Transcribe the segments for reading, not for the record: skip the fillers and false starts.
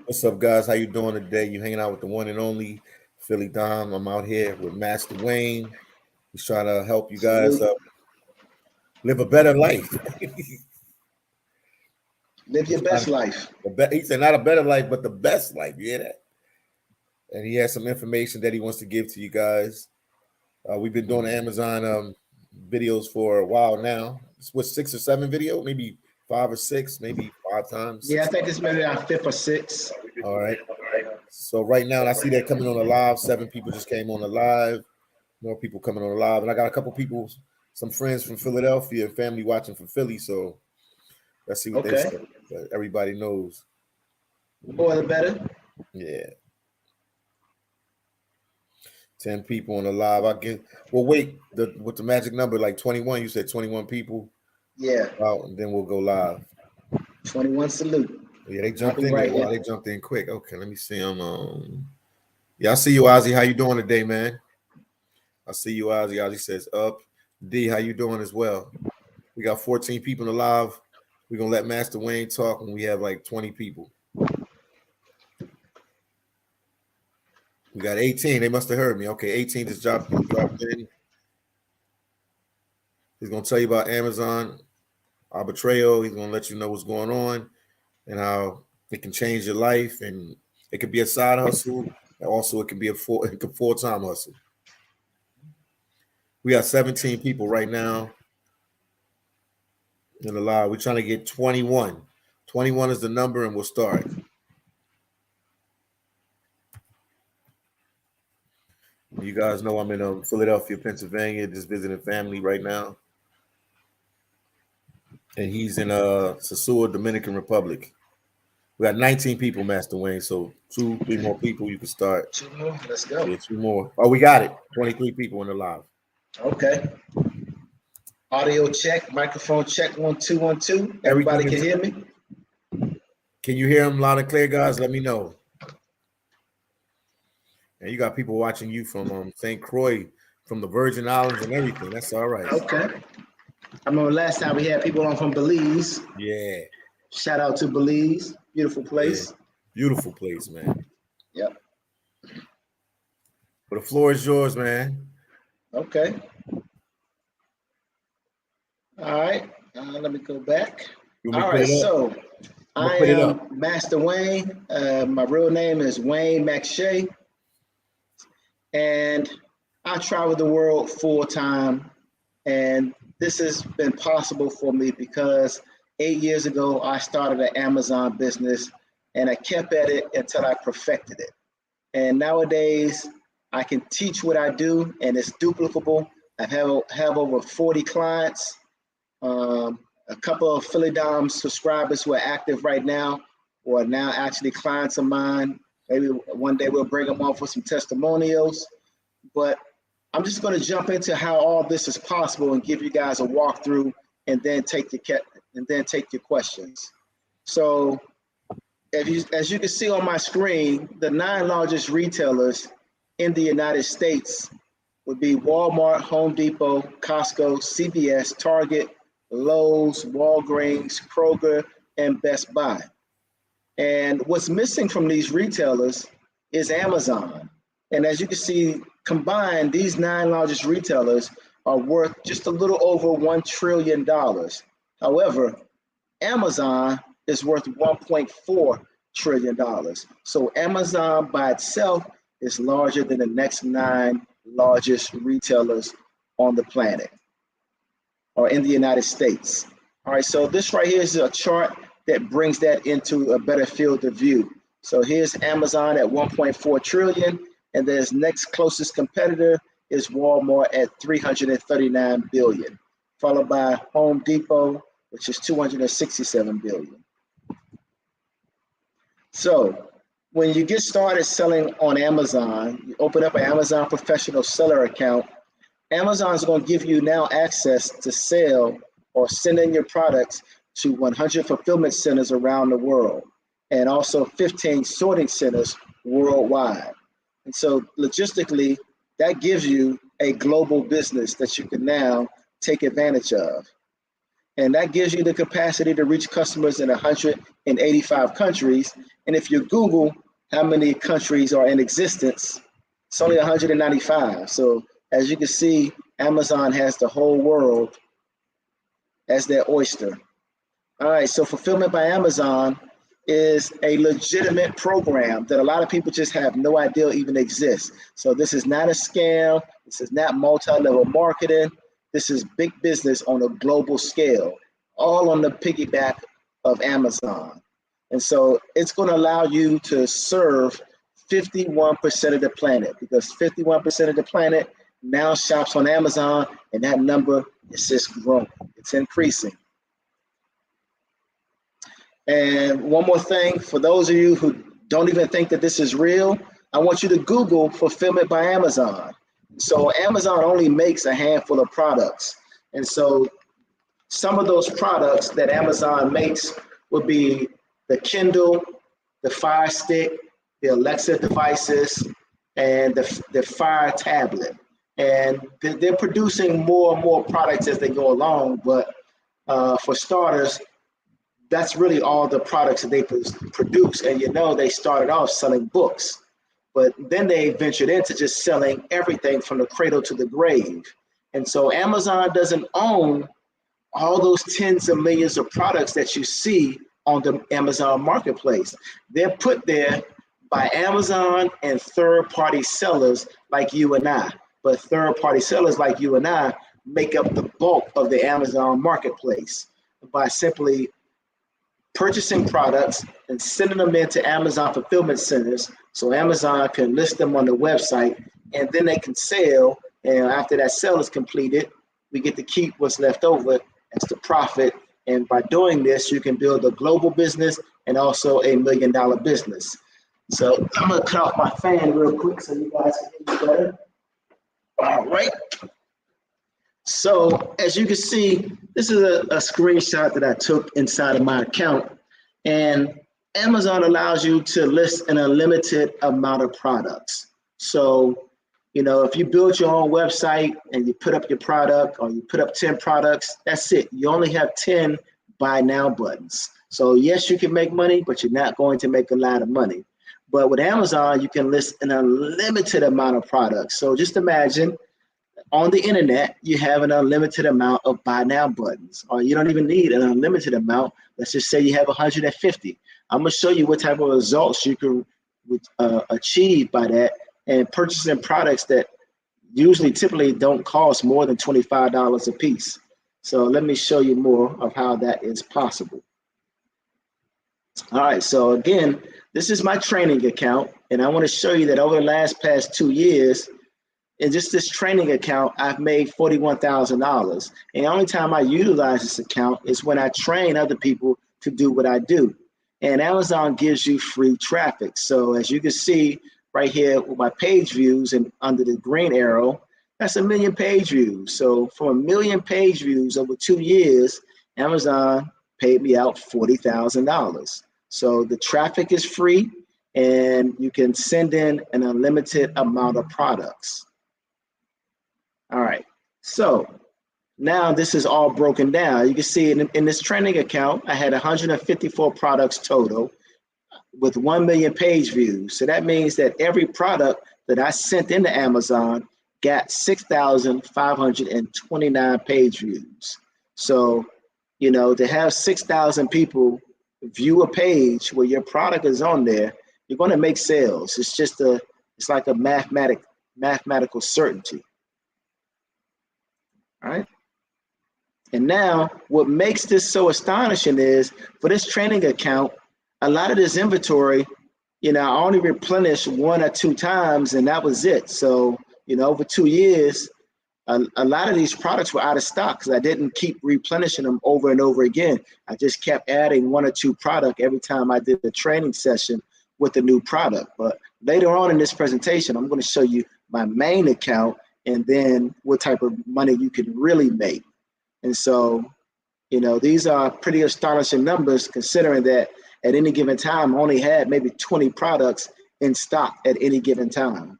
What's up, guys? How you doing today? You hanging out with the one and only PhillyDom. I'm out here with Master Wayne. He's trying to help you guys Salute. live a better life. Live your best life. He said not a better life, but the best life. You hear that? And he has some information that he wants to give to you guys. We've been doing Amazon videos for a while now. It's what, 6 or 7 video, maybe 5 or 6, maybe 5 times. Yeah, I think it's maybe our 5th or 6th. All right. So right now, I see that coming on the live. 7 people just came on the live. More people coming on the live, and I got a couple people, some friends from Philadelphia and family watching from Philly. So let's see what they say. But everybody knows. More the better. Yeah. 10 people on the live. I get. Well, wait. With the magic number, like 21. You said 21 people. Yeah. And then we'll go live. 21 salute. Yeah, they jumped in. Right, wow, they jumped in quick. Okay, let me see them. Yeah, I see you, Ozzy. How you doing today, man? I see you, Ozzy. Ozzy says up. D, how you doing as well? We got 14 people in the live. We're gonna let Master Wayne talk when we have like 20 people. We got 18. They must have heard me. Okay, 18 just dropped in. He's gonna tell you about Amazon Arbitreo. He's gonna let you know what's going on and how it can change your life, and it could be a side hustle. And also, it can be a full-time hustle. We got 17 people right now in the live. We're trying to get 21. 21 is the number, and we'll start. You guys know I'm in Philadelphia, Pennsylvania, just visiting family right now. And he's in Sosúa, Dominican Republic. We got 19 people, Master Wayne. So 2, 3 more people, you can start. 2 more. Let's go. Yeah, 2 more. Oh, we got it. 23 people in the live. Okay. Audio check, microphone check, 1 2 1 2. Everybody can hear me. Can you hear him loud and clear, guys? Let me know. And you got people watching you from St. Croix, from the Virgin Islands and everything. That's all right. Okay. I remember last time we had people on from Belize. Yeah. Shout out to Belize. Beautiful place. Yeah. Beautiful place, man. Yep. But the floor is yours, man. Okay. All right. Let me go back. All right. So I am Master Wayne. My real name is Wayne McShay. And I travel the world full time. And this has been possible for me because 8 years ago, I started an Amazon business and I kept at it until I perfected it. And nowadays, I can teach what I do and it's duplicable. I have over 40 clients, a couple of PhillyDom subscribers who are active right now, who are now actually clients of mine. Maybe one day we'll bring them on for some testimonials. But I'm just going to jump into how all this is possible and give you guys a walkthrough and then take your questions. So as you can see on my screen, the 9 largest retailers in the United States would be Walmart, Home Depot, Costco, CVS, Target, Lowe's, Walgreens, Kroger, and Best Buy. And what's missing from these retailers is Amazon. And as you can see, combined, these 9 largest retailers are worth just a little over $1 trillion. However, Amazon is worth $1.4 trillion. So Amazon by itself is larger than the next 9 largest retailers on the planet or in the United States. All right, so this right here is a chart that brings that into a better field of view. So here's Amazon at 1.4 trillion, and then its next closest competitor is Walmart at 339 billion, followed by Home Depot, which is 267 billion. So when you get started selling on Amazon, you open up an Amazon professional seller account, Amazon is going to give you now access to sell or send in your products to 100 fulfillment centers around the world, and also 15 sorting centers worldwide. And so logistically, that gives you a global business that you can now take advantage of. And that gives you the capacity to reach customers in 185 countries And if you Google how many countries are in existence, it's only 195. So as you can see, Amazon has the whole world as their oyster. All right, so Fulfillment by Amazon is a legitimate program that a lot of people just have no idea even exists. So this is not a scam. This is not multi-level marketing. This is big business on a global scale, all on the piggyback of Amazon. And so it's going to allow you to serve 51% of the planet, because 51% of the planet now shops on Amazon, and that number is just growing. It's increasing. And one more thing, for those of you who don't even think that this is real, I want you to Google Fulfillment by Amazon. So Amazon only makes a handful of products. And so some of those products that Amazon makes would be the Kindle, the Fire Stick, the Alexa devices, and the Fire tablet. And they're producing more and more products as they go along. But for starters, that's really all the products that they produce. And you know, they started off selling books, but then they ventured into just selling everything from the cradle to the grave. And so Amazon doesn't own all those tens of millions of products that you see on the Amazon marketplace. They're put there by Amazon and third-party sellers like you and I. But third-party sellers like you and I make up the bulk of the Amazon marketplace by simply purchasing products and sending them into Amazon fulfillment centers so Amazon can list them on the website, and then they can sell. And after that sale is completed, we get to keep what's left over as the profit. And by doing this, you can build a global business and also $1 million business. So I'm gonna cut off my fan real quick so you guys can hear me better. All right. So as you can see, this is a screenshot that I took inside of my account, and Amazon allows you to list an unlimited amount of products. So, you know, if you build your own website and you put up your product, or you put up 10 products, that's it. You only have 10 buy now buttons. So yes, you can make money, but you're not going to make a lot of money. But with Amazon, you can list an unlimited amount of products. So just imagine, on the internet, you have an unlimited amount of buy now buttons, or you don't even need an unlimited amount. Let's just say you have 150. I'm gonna show you what type of results you can achieve by that, and purchasing products that typically don't cost more than $25 a piece. So let me show you more of how that is possible. All right, so again, this is my training account, and I want to show you that over the past 2 years, in just this training account, I've made $41,000. And the only time I utilize this account is when I train other people to do what I do. And Amazon gives you free traffic. So as you can see right here with my page views, and under the green arrow, that's 1 million page views. So from 1 million page views over 2 years, Amazon paid me out $40,000. So the traffic is free, and you can send in an unlimited amount of products. All right, so now this is all broken down. You can see in this training account, I had 154 products total with 1 million page views. So that means that every product that I sent into Amazon got 6,529 page views. So, you know, to have 6,000 people view a page where your product is on there, you're going to make sales. It's like a mathematical certainty. All right. And now what makes this so astonishing is, for this training account, a lot of this inventory, you know, I only replenished 1 or 2 times, and that was it. So, you know, over 2 years, a lot of these products were out of stock because I didn't keep replenishing them over and over again. I just kept adding 1 or 2 products every time I did the training session with the new product. But later on in this presentation, I'm going to show you my main account, and then what type of money you can really make. And so, you know, these are pretty astonishing numbers, considering that at any given time, I only had maybe 20 products in stock at any given time.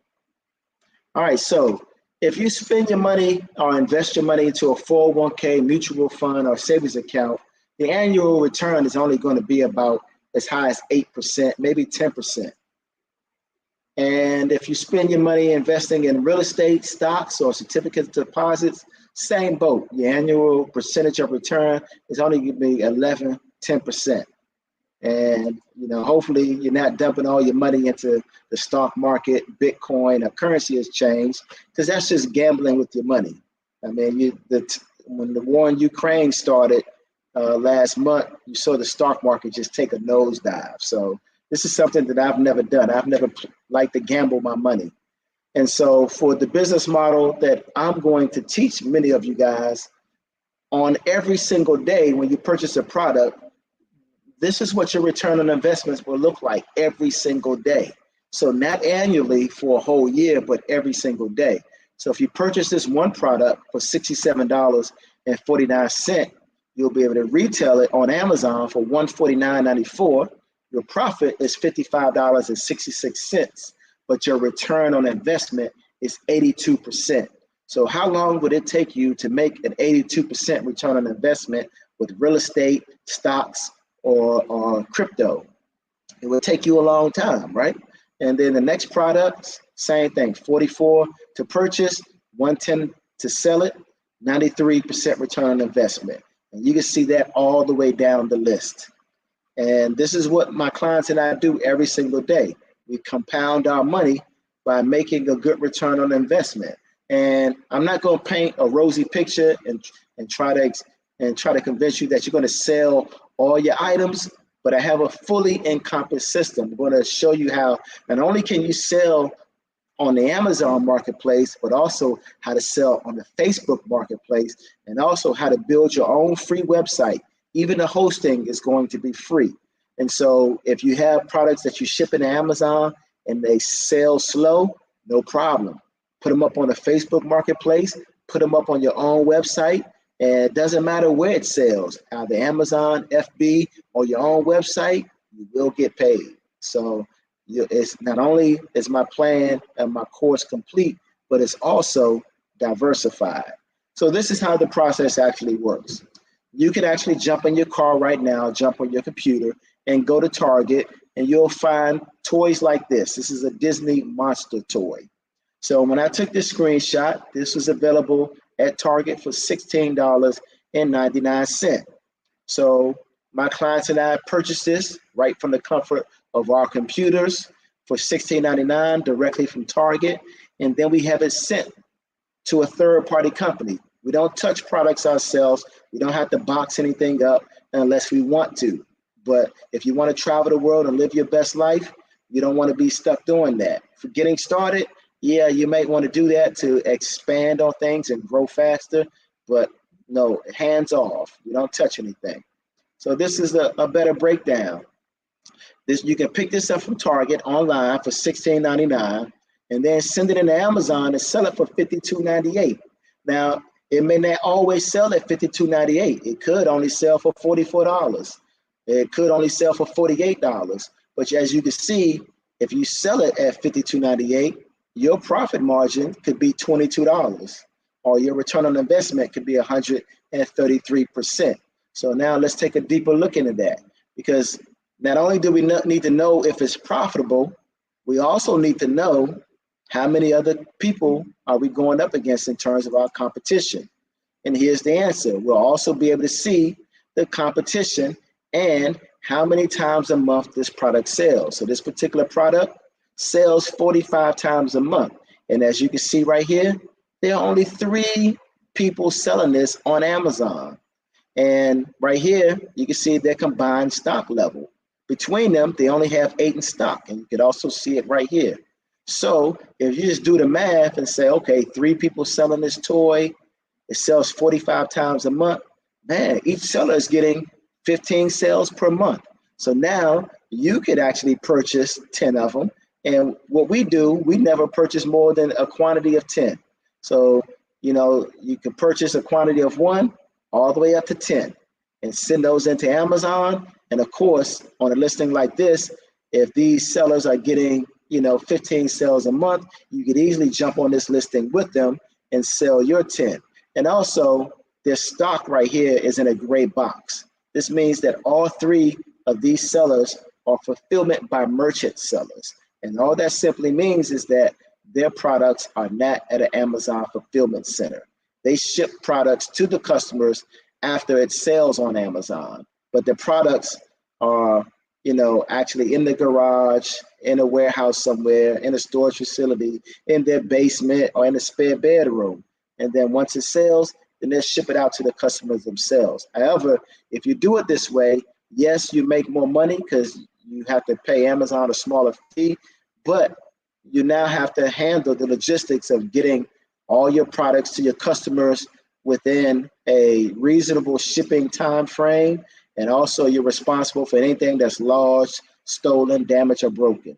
All right, so if you spend your money or invest your money into a 401k, mutual fund, or savings account, the annual return is only going to be about as high as 8%, maybe 10%. And if you spend your money investing in real estate, stocks, or certificate deposits, same boat. Your annual percentage of return is only going to be 11, 10%. And hopefully you're not dumping all your money into the stock market, Bitcoin, or currency has changed, because that's just gambling with your money. I mean, when the war in Ukraine started last month, you saw the stock market just take a nosedive. So this is something that I've never done. I've never liked to gamble my money. And so for the business model that I'm going to teach many of you guys on every single day when you purchase a product, this is what your return on investments will look like every single day. So not annually for a whole year, but every single day. So if you purchase this one product for $67.49, you'll be able to retail it on Amazon for $149.94. Your profit is $55.66, but your return on investment is 82%. So how long would it take you to make an 82% return on investment with real estate, stocks, or crypto? It would take you a long time, right? And then the next product, same thing, 44 to purchase, 110 to sell it, 93% return on investment. And you can see that all the way down the list. And this is what my clients and I do every single day. We compound our money by making a good return on investment. And I'm not going to paint a rosy picture and try to convince you that you're going to sell all your items, but I have a fully encompassed system. I'm going to show you how not only can you sell on the Amazon marketplace, but also how to sell on the Facebook marketplace, and also how to build your own free website. Even the hosting is going to be free. And so if you have products that you ship into Amazon and they sell slow, no problem. Put them up on the Facebook marketplace, put them up on your own website, and it doesn't matter where it sells, either Amazon, FB, or your own website, you will get paid. So it's not only is my plan and my course complete, but it's also diversified. So this is how the process actually works. You can actually jump in your car right now, jump on your computer, and go to Target, and you'll find toys like this. This is a Disney monster toy. So when I took this screenshot, this was available at Target for $16.99. So my clients and I purchased this right from the comfort of our computers for $16.99 directly from Target. And then we have it sent to a third-party company. We don't touch products ourselves. We don't have to box anything up unless we want to. But if you want to travel the world and live your best life, you don't want to be stuck doing that. For getting started, yeah, you might want to do that to expand on things and grow faster, but no, hands off. You don't touch anything. So this is a better breakdown. You can pick this up from Target online for $16.99 and then send it into Amazon and sell it for $52.98. Now, it may not always sell at $52.98. It could only sell for $44. It could only sell for $48. But as you can see, if you sell it at $52.98, your profit margin could be $22, or your return on investment could be 133%. So now let's take a deeper look into that, because not only do we need to know if it's profitable, we also need to know how many other people are we going up against in terms of our competition. And here's the answer. We'll also be able to see the competition and how many times a month this product sells. So this particular product sells 45 times a month. And as you can see right here, there are only 3 people selling this on Amazon. And right here, you can see their combined stock level. Between them, they only have 8 in stock. And you can also see it right here. So if you just do the math and say, okay, 3 people selling this toy, it sells 45 times a month, man, each seller is getting 15 sales per month. So now you could actually purchase 10 of them. And what we do, we never purchase more than a quantity of 10. So, you can purchase a quantity of 1 all the way up to 10 and send those into Amazon. And of course, on a listing like this, if these sellers are getting, 15 sales a month, you could easily jump on this listing with them and sell your 10. And also, their stock right here is in a gray box. This means that all 3 of these sellers are fulfillment by merchant sellers. And all that simply means is that their products are not at an Amazon fulfillment center. They ship products to the customers after it sells on Amazon, but the products are, actually in the garage, in a warehouse somewhere, in a storage facility, in their basement, or in a spare bedroom. And then once it sells, then they'll ship it out to the customers themselves. However, if you do it this way, yes, you make more money because you have to pay Amazon a smaller fee, but you now have to handle the logistics of getting all your products to your customers within a reasonable shipping time frame. And also you're responsible for anything that's lost, stolen, damaged, or broken.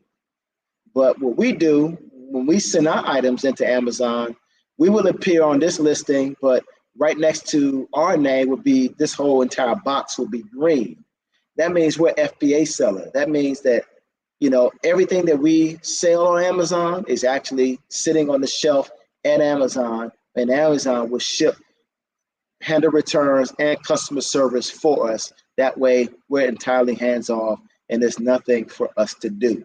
But what we do when we send our items into Amazon, we will appear on this listing, but right next to our name would be, this whole entire box would be green. That means we're FBA seller. That means that everything that we sell on Amazon is actually sitting on the shelf at Amazon, and Amazon will handle returns and customer service for us. That way, we're entirely hands-off, and there's nothing for us to do.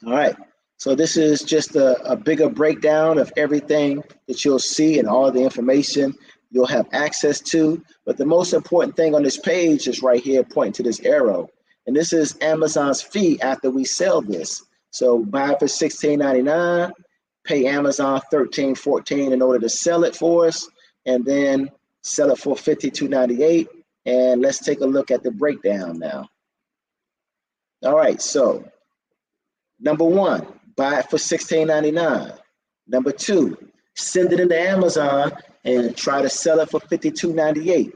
All right, so this is just a bigger breakdown of everything that you'll see and all the information you'll have access to. But the most important thing on this page is right here, pointing to this arrow. And this is Amazon's fee after we sell this. So buy it for $16.99, pay Amazon $13.14 in order to sell it for us, and then sell it for $52.98. And let's take a look at the breakdown now. All right, so number one, buy it for $16.99. Number two, send it into Amazon and try to sell it for $52.98.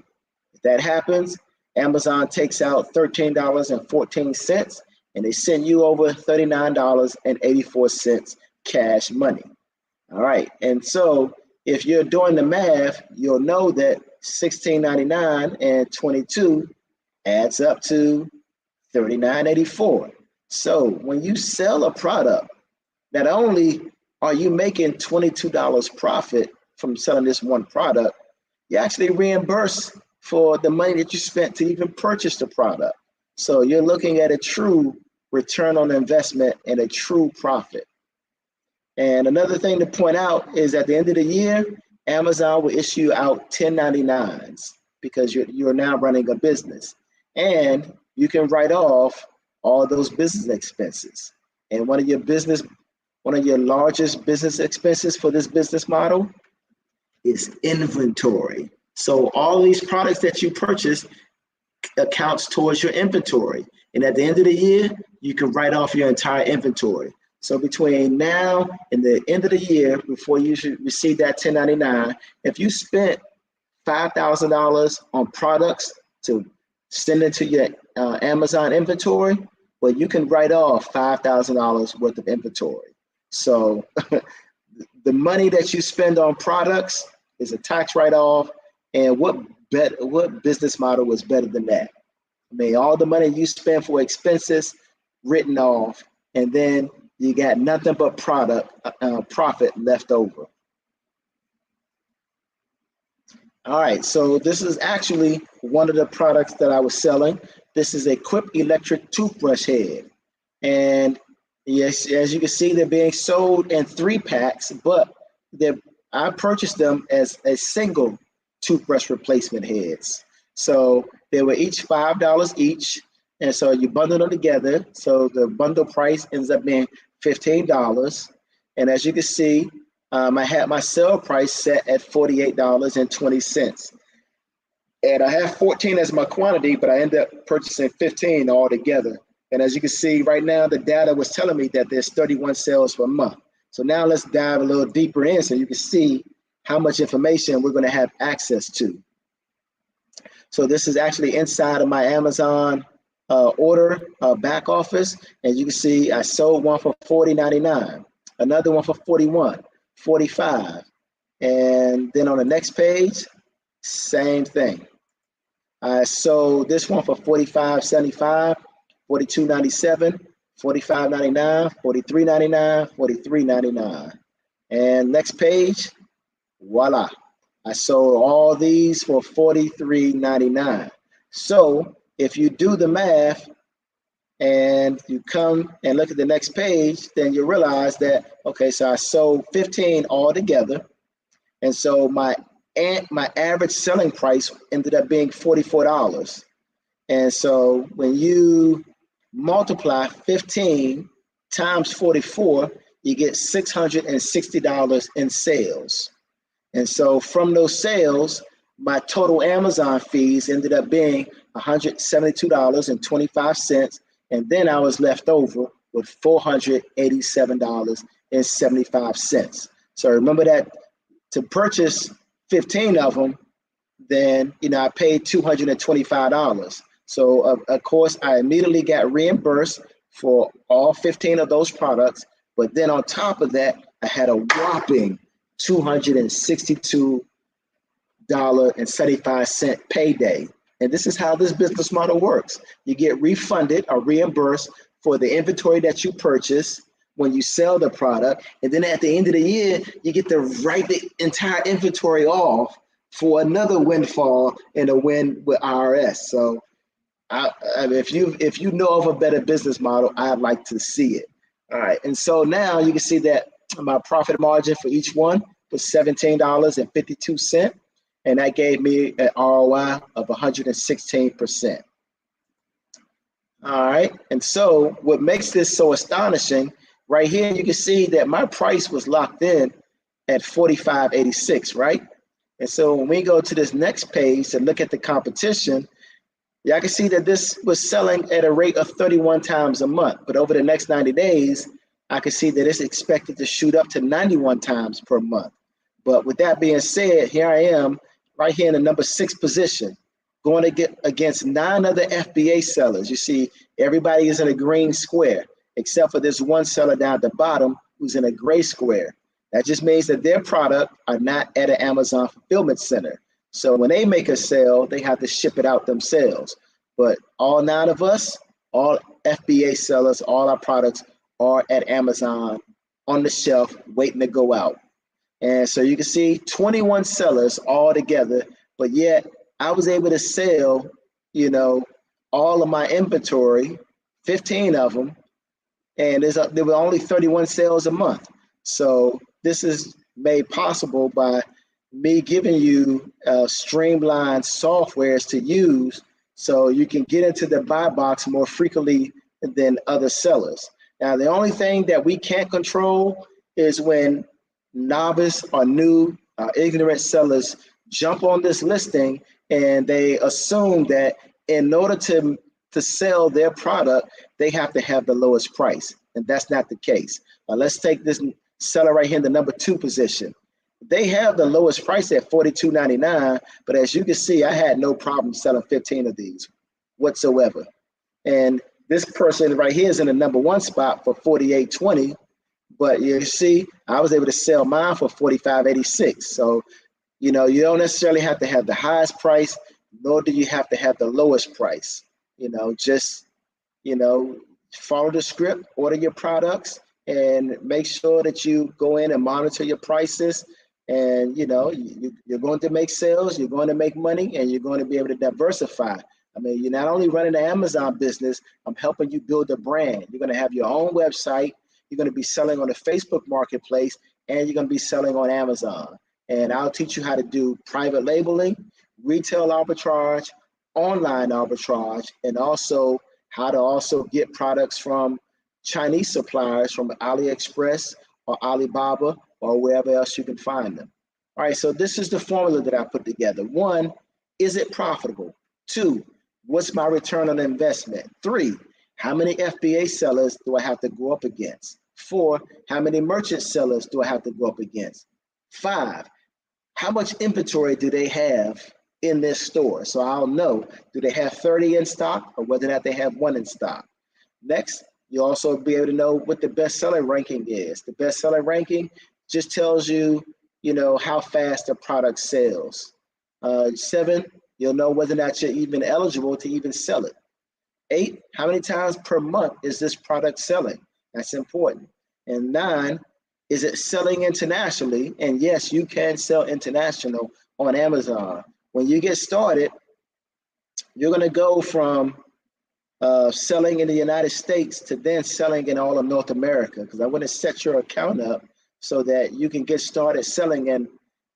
If that happens, Amazon takes out $13.14, and they send you over $39.84 cash money. All right, and so if you're doing the math, you'll know that $16.99 and 22 adds up to $39.84. So when you sell a product, not only are you making $22 profit from selling this one product, you actually reimburse for the money that you spent to even purchase the product. So you're looking at a true return on investment and a true profit. And another thing to point out is at the end of the year, Amazon will issue out 1099s because you're now running a business. And you can write off all those business expenses. And one of your largest business expenses for this business model is inventory. So all these products that you purchase accounts towards your inventory. And at the end of the year, you can write off your entire inventory. So between now and the end of the year, before you should receive that 1099, if you spent $5,000 on products to send into your Amazon inventory, well, you can write off $5,000 worth of inventory. So the money that you spend on products is a tax write-off. And what business model was better than that? I mean, all the money you spend for expenses written off, and then you got nothing but profit left over. All right, so this is actually one of the products that I was selling. This is a Quip electric toothbrush head. And yes, as you can see, they're being sold in 3-packs, but I purchased them as a single toothbrush replacement heads. So they were each $5 each. And so you bundle them together. So the bundle price ends up being $15. And as you can see, I had my sale price set at $48.20. And I have 14 as my quantity, but I ended up purchasing 15 altogether. And as you can see right now, the data was telling me that there's 31 sales per month. So now let's dive a little deeper in so you can see how much information we're going to have access to. So this is actually inside of my Amazon order back office. And you can see I sold one for $40.99, another one for $41, $45. And then on the next page, same thing. I sold this one for $45.75, $42.97, $45.99, $43.99, $43.99. And next page, voila. I sold all these for $43.99. So if you do the math and you come and look at the next page, then you realize that, okay, so I sold 15 altogether. And so my average selling price ended up being $44. And so when you multiply 15 times 44, you get $660 in sales. And so from those sales, my total Amazon fees ended up being $172.25. And then I was left over with $487.75. So remember that to purchase 15 of them, then I paid $225. So of course, I immediately got reimbursed for all 15 of those products. But then on top of that, I had a whopping $262.75 payday. And this is how this business model works. You get refunded or reimbursed for the inventory that you purchase when you sell the product. And then at the end of the year, you get to write the entire inventory off for another windfall and a win with IRS. So I mean, if you know of a better business model, I'd like to see it. All right. And so now you can see that my profit margin for each one was $17.52. And that gave me an ROI of 116%. All right. And so what makes this so astonishing, right here, you can see that my price was locked in at $45.86, right? And so when we go to this next page to look at the competition, y'all can see that this was selling at a rate of 31 times a month. But over the next 90 days, I can see that it's expected to shoot up to 91 times per month. But with that being said, here I am right here in the number 6 position, going to get against 9 other FBA sellers. You see, everybody is in a green square, except for this one seller down at the bottom who's in a gray square. That just means that their product are not at an Amazon fulfillment center. So when they make a sale, they have to ship it out themselves. But all 9 of us, all FBA sellers, all our products are at Amazon on the shelf waiting to go out. And so you can see 21 sellers all together, but yet I was able to sell, all of my inventory, 15 of them, and there were only 31 sales a month. So this is made possible by me giving you streamlined softwares to use so you can get into the buy box more frequently than other sellers. Now, the only thing that we can't control is when novice or new ignorant sellers jump on this listing and they assume that in order to sell their product, they have to have the lowest price. And that's not the case. Let's take this seller right here in the number 2 position. They have the lowest price at $42.99, but as you can see, I had no problem selling 15 of these whatsoever. And this person right here is in the number 1 spot for $48.20, but you see, I was able to sell mine for $45.86. So, you don't necessarily have to have the highest price, nor do you have to have the lowest price. Just, follow the script, order your products, and make sure that you go in and monitor your prices. And, you're going to make sales, you're going to make money, and you're going to be able to diversify. I mean, you're not only running the Amazon business, I'm helping you build a brand. You're going to have your own website. You're going to be selling on the Facebook marketplace, and you're going to be selling on Amazon. And I'll teach you how to do private labeling, retail arbitrage, online arbitrage, and also how to also get products from Chinese suppliers from AliExpress or Alibaba or wherever else you can find them. All right, so this is the formula that I put together. 1, is it profitable? 2, what's my return on investment? 3, how many FBA sellers do I have to go up against? 4, how many merchant sellers do I have to go up against? 5, how much inventory do they have in this store? So I'll know, do they have 30 in stock or whether or not they have 1 in stock? Next, you'll also be able to know what the best seller ranking is. The best seller ranking just tells you, how fast the product sells. 7, you'll know whether or not you're even eligible to even sell it. 8, how many times per month is this product selling? That's important. And 9, is it selling internationally? And yes, you can sell international on Amazon. When you get started, You're going to go from selling in the United States to then selling in all of North America, because I want to set your account up so that you can get started selling in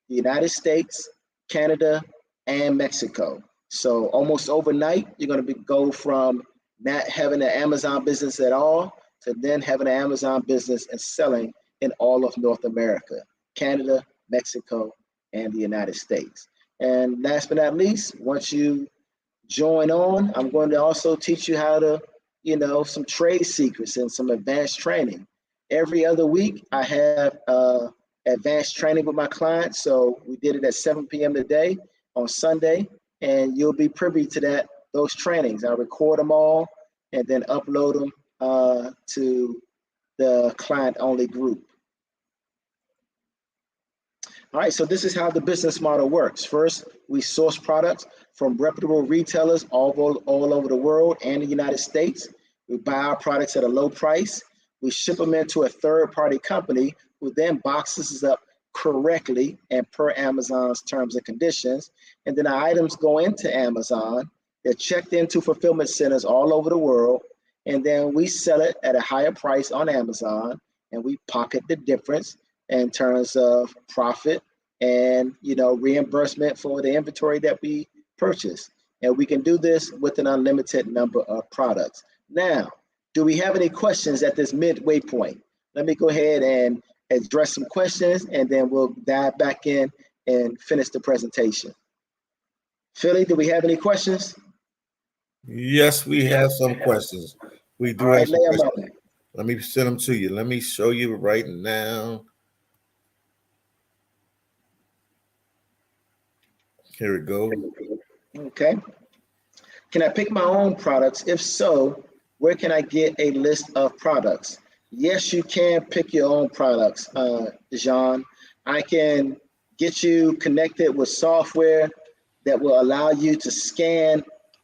the United States, Canada, and Mexico. So almost overnight, you're going to go from not having an Amazon business at all to then having an Amazon business and selling in all of North America, Canada, Mexico, and the United States. And last but not least, once you join on, I'm going to also teach you how to, some trade secrets and some advanced training. Every other week, I have advanced training with my clients. So we did it at 7 p.m. today on Sunday, and you'll be privy to those trainings. I record them all and then upload them to the client-only group. All right, so this is how the business model works. First, we source products from reputable retailers all over the world and the United States. We buy our products at a low price. We ship them into a third-party company who then boxes up correctly and per Amazon's terms and conditions. And then our items go into Amazon. They're checked into fulfillment centers all over the world. And then we sell it at a higher price on Amazon, and we pocket the difference in terms of profit and reimbursement for the inventory that we purchase. And we can do this with an unlimited number of products. Now, do we have any questions at this midway point? Let me go ahead and address some questions, and then we'll dive back in and finish the presentation. Philly, do we have any questions? Yes, we have some questions. We do have some questions. Let me send them to you. Let me show you right now. Here we go. Okay. Can I pick my own products? If so, where can I get a list of products? Yes, you can pick your own products, Jean. I can get you connected with software that will allow you to scan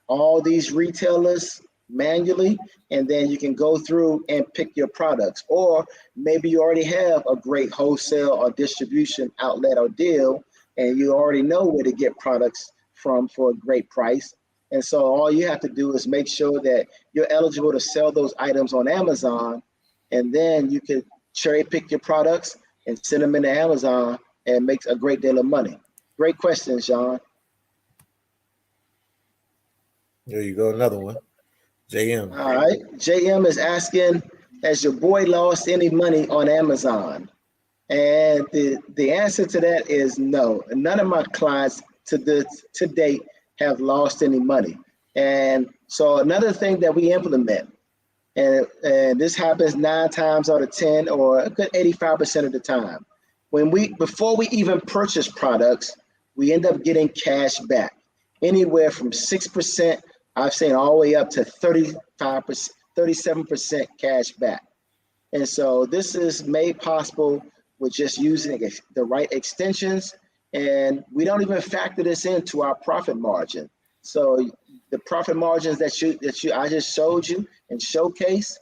all these retailers manually, and then you can go through and pick your products. Or maybe you already have a great wholesale or distribution outlet or deal, and you already know where to get products from for a great price. And so all you have to do is make sure that you're eligible to sell those items on Amazon, and then you can cherry pick your products and send them into Amazon and make a great deal of money. Great question, Sean. There you go, another one. JM. All right, JM is asking, has your boy lost any money on Amazon? And the answer to that is no. None of my clients to date have lost any money. And so another thing that we implement, and this happens 9 times out of 10 or a good 85% of the time, before we even purchase products, we end up getting cash back, anywhere from 6%, I've seen all the way up to 35%, 37% cash back. And so this is made possible with just using the right extensions, and we don't even factor this into our profit margin. So the profit margins that I just showed you and showcase,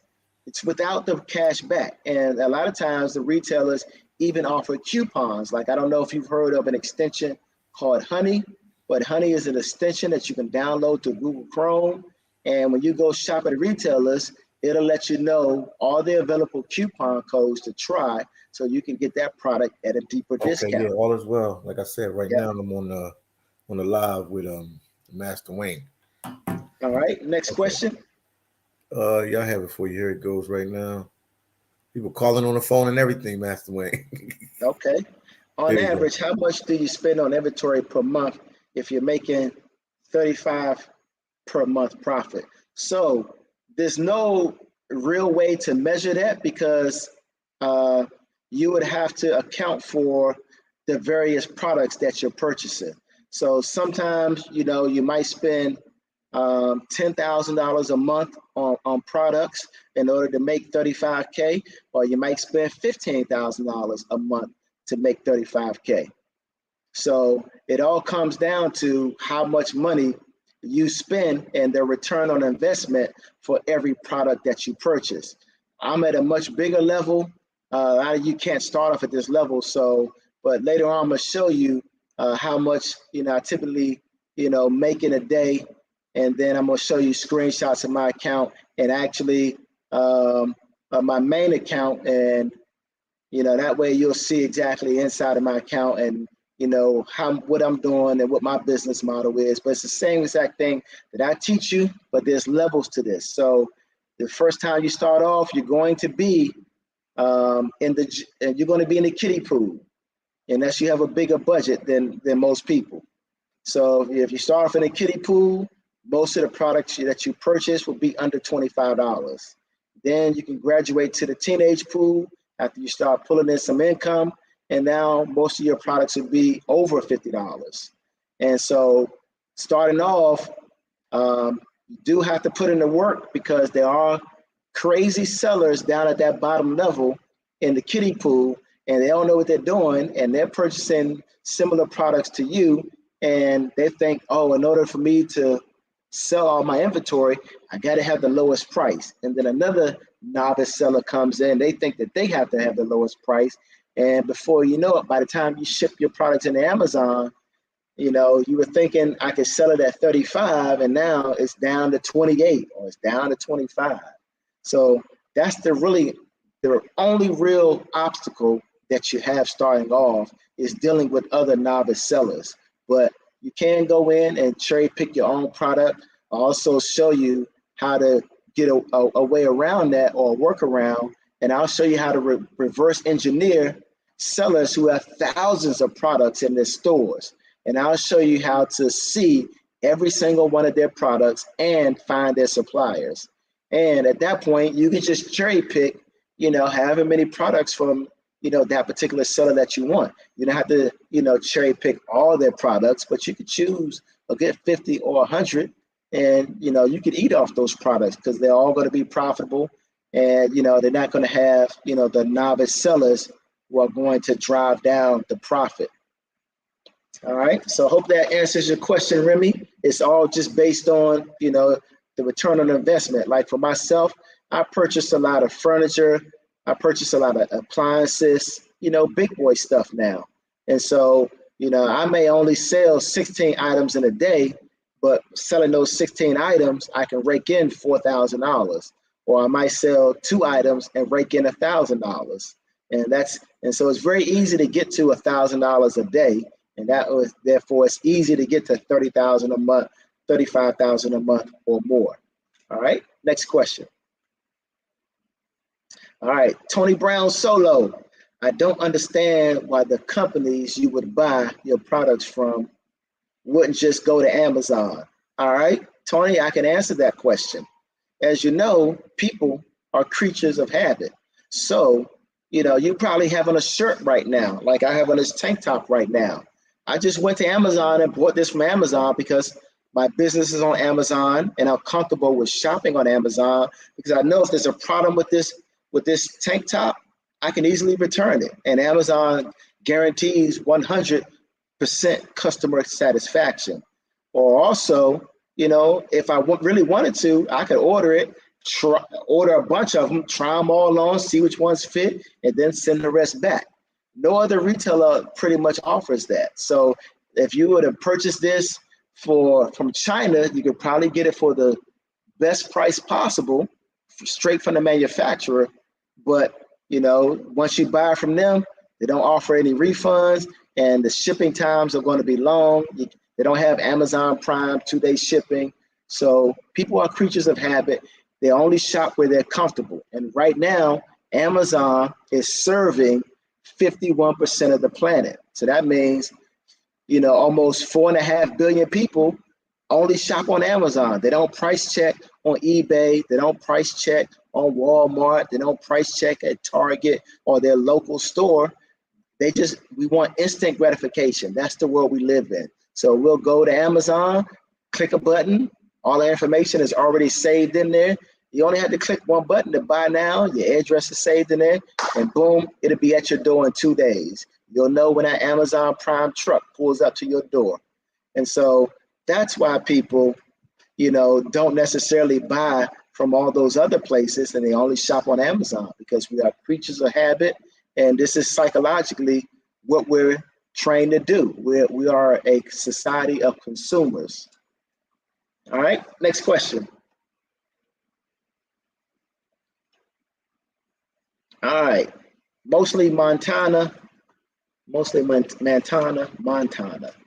it's without the cash back. And a lot of times the retailers even offer coupons. Like, I don't know if you've heard of an extension called Honey, but Honey is an extension that you can download to Google Chrome. And when you go shop at retailers, it'll let you know all the available coupon codes to try, so you can get that product at a deeper discount. Yeah, all is well. Like I said, right now I'm on the live with Master Wayne. All right, next question. Y'all have it for you. Here it goes right now. People calling on the phone and everything, Master Wayne. Okay. On average, how much do you spend on inventory per month if you're making 35 per month profit? So there's no real way to measure that, because you would have to account for the various products that you're purchasing. So sometimes, you might spend $10,000 a month on products in order to make 35K, or you might spend $15,000 a month to make 35K. So it all comes down to how much money you spend and the return on investment for every product that you purchase. I'm at a much bigger level. A lot of you can't start off at this level. But later on, I'm gonna show you how much, I typically, make in a day and then I'm gonna show you screenshots of my account and actually my main account, and that way you'll see exactly inside of my account and what I'm doing and what my business model is. But it's the same exact thing that I teach you, but there's levels to this. So the first time you start off, you're going to be in the kiddie pool, unless you have a bigger budget than most people. So if you start off in a kiddie pool, most of the products that you purchase will be under $25. Then you can graduate to the teenage pool after you start pulling in some income, and now most of your products will be over $50. And so starting off, you do have to put in the work, because there are crazy sellers down at that bottom level in the kiddie pool, and they don't know what they're doing, and they're purchasing similar products to you, and they think, oh, in order for me to sell all my inventory, I got to have the lowest price. And then another novice seller comes in, they think that they have to have the lowest price, and before you know it, by the time you ship your products into Amazon, you were thinking I could sell it at 35, and now it's down to 28 or it's down to 25. So that's the only real obstacle that you have starting off, is dealing with other novice sellers. But you can go in and cherry pick your own product. I'll also show you how to get a way around that, or a workaround, and I'll show you how to reverse engineer sellers who have thousands of products in their stores. And I'll show you how to see every single one of their products and find their suppliers. And at that point, you can just cherry pick, however many products from, that particular seller that you want. You don't have to, cherry pick all their products, but you could choose a good 50 or 100, and, you could eat off those products, because they're all going to be profitable. And, they're not going to have, the novice sellers who are going to drive down the profit. All right, so I hope that answers your question, Remy. It's all just based on, the return on investment. Like for myself, I purchased a lot of furniture. I purchased a lot of appliances, big boy stuff now. And so, I may only sell 16 items in a day, but selling those 16 items, I can rake in $4,000. Or I might sell 2 items and rake in $1,000. And so it's very easy to get to $1,000 a day. And therefore it's easy to get to 30,000 a month, 35,000 a month or more. All right, next question. All right, Tony Brown Solo. I don't understand why the companies you would buy your products from wouldn't just go to Amazon. All right, Tony, I can answer that question. As you know, people are creatures of habit. So, you probably have on a shirt right now, like I have on this tank top right now. I just went to Amazon and bought this from Amazon because my business is on Amazon, and I'm comfortable with shopping on Amazon, because I know if there's a problem with this tank top, I can easily return it. And Amazon guarantees 100% customer satisfaction. Or also, if I really wanted to, I could order it, order a bunch of them, try them all on, see which ones fit, and then send the rest back. No other retailer pretty much offers that. So if you were to purchase this from China, you could probably get it for the best price possible, straight from the manufacturer. But once you buy from them, they don't offer any refunds, and the shipping times are going to be long. They don't have Amazon Prime 2-day shipping. So people are creatures of habit. They only shop where they're comfortable. And right now, Amazon is serving 51% of the planet. So that means, almost 4.5 billion people only shop on Amazon. They don't price check on eBay. They don't price check on Walmart. They don't price check at Target or their local store. We want instant gratification. That's the world we live in. So we'll go to Amazon, click a button. All the information is already saved in there. You only have to click one button to buy now. Your address is saved in there, and boom, it'll be at your door in 2 days. You'll know when that Amazon Prime truck pulls up to your door. And so that's why people, don't necessarily buy from all those other places, and they only shop on Amazon, because we are creatures of habit, and this is psychologically what we're trained to do. We are a society of consumers. All right, next question. All right, mostly Montana. Montana.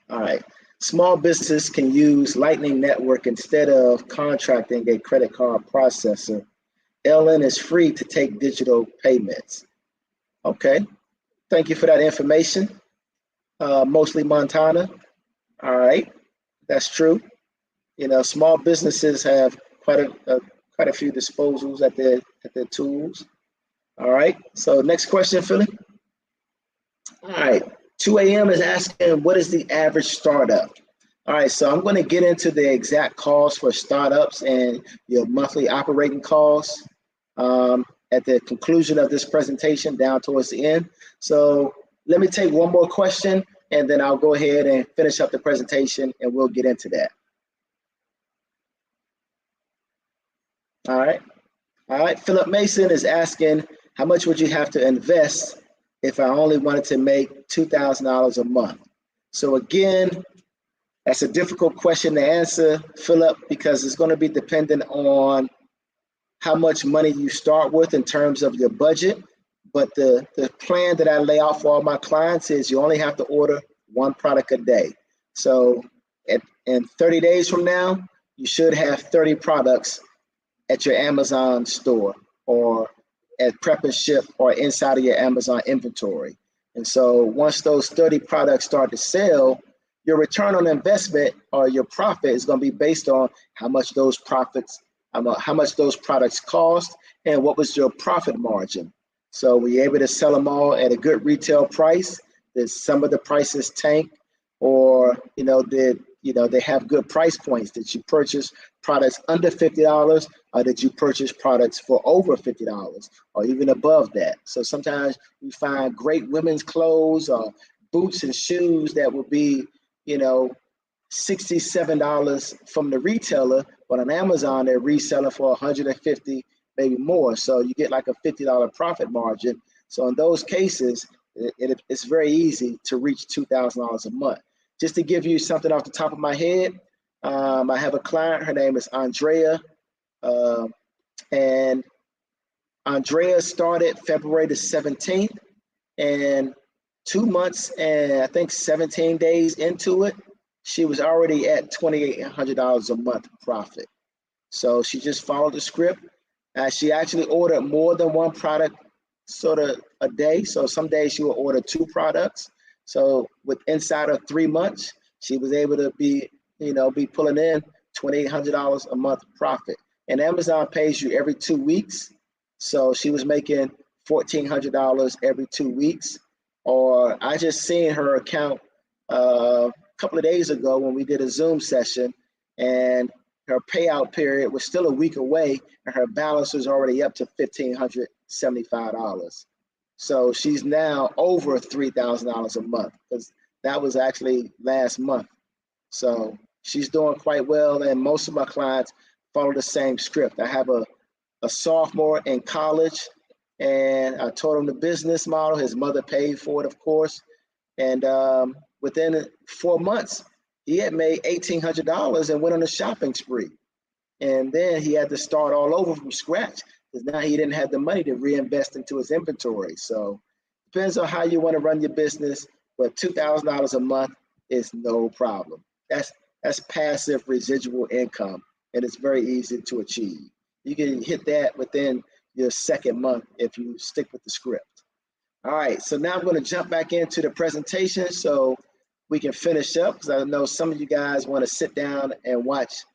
All right. Small businesses can use Lightning Network instead of contracting a credit card processor. LN is free to take digital payments. Okay. Thank you for that information. Mostly Montana. All right. That's true. You know, small businesses have quite a few disposals at their tools. All right. So next question, Philly. All right. 2 a.m. is asking, what is the average startup? All right, so I'm going to get into the exact costs for startups and your monthly operating costs at the conclusion of this presentation down towards the end. So let me take one more question and then I'll go ahead and finish up the presentation and we'll get into that. All right. All right. Philip Mason is asking, how much would you have to invest if I only wanted to make $2,000 a month? So again, that's a difficult question to answer, Philip, because it's going to be dependent on how much money you start with in terms of your budget. But the plan that I lay out for all my clients is you only have to order one product a day. So in 30 days from now, you should have 30 products at your Amazon store or at Prep and Ship or inside of your Amazon inventory. And so once those 30 products start to sell, your return on investment or your profit is going to be based on how much those products cost and what was your profit margin. So were you able to sell them all at a good retail price? Did some of the prices tank, or they have good price points? Did you purchase products under $50, or did you purchase products for over $50 or even above that? So sometimes we find great women's clothes or boots and shoes that will be $67 from the retailer, but on Amazon they're reselling for $150, maybe more. So you get like a $50 profit margin. So in those cases, it's very easy to reach $2,000 a month. Just to give you something off the top of my head, I have a client. Her name is Andrea, and Andrea started February the 17th, and 2 months and I think 17 days into it, she was already at $2,800 a month profit. So she just followed the script. She actually ordered more than one product sort of a day. So some days she will order 2 products. So with inside of 3 months, she was able to be pulling in $2,800 a month profit. And Amazon pays you every 2 weeks. So she was making $1,400 every 2 weeks. Or I just seen her account a couple of days ago when we did a Zoom session, and her payout period was still a week away, and her balance was already up to $1,575. So she's now over $3,000 a month, because that was actually last month. So she's doing quite well, and most of my clients follow the same script. I have a sophomore in college, and I taught him the business model. His mother paid for it, of course. And within 4 months, he had made $1,800 and went on a shopping spree. And then he had to start all over from scratch, because now he didn't have the money to reinvest into his inventory. So depends on how you want to run your business, but $2,000 a month is no problem. That's passive residual income, and it's very easy to achieve. You can hit that within your second month if you stick with the script. All right, so now I'm going to jump back into the presentation so we can finish up, because I know some of you guys want to sit down and watch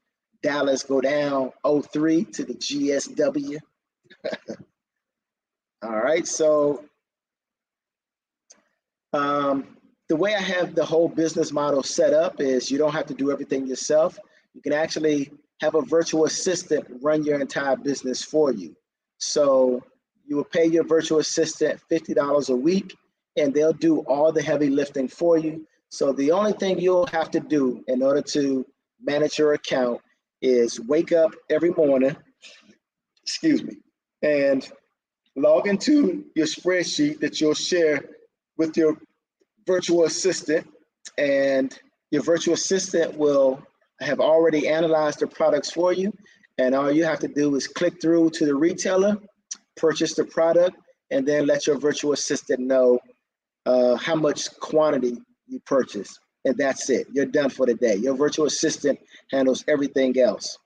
Dallas go down 0-3 to the GSW. All right, so the way I have the whole business model set up is you don't have to do everything yourself. You can actually have a virtual assistant run your entire business for you. So you will pay your virtual assistant $50 a week, and they'll do all the heavy lifting for you. So the only thing you'll have to do in order to manage your account is wake up every morning, and log into your spreadsheet that you'll share with your virtual assistant, and your virtual assistant will have already analyzed the products for you, and all you have to do is click through to the retailer, purchase the product, and then let your virtual assistant know how much quantity you purchase. And that's it. You're done for the day. Your virtual assistant handles everything else.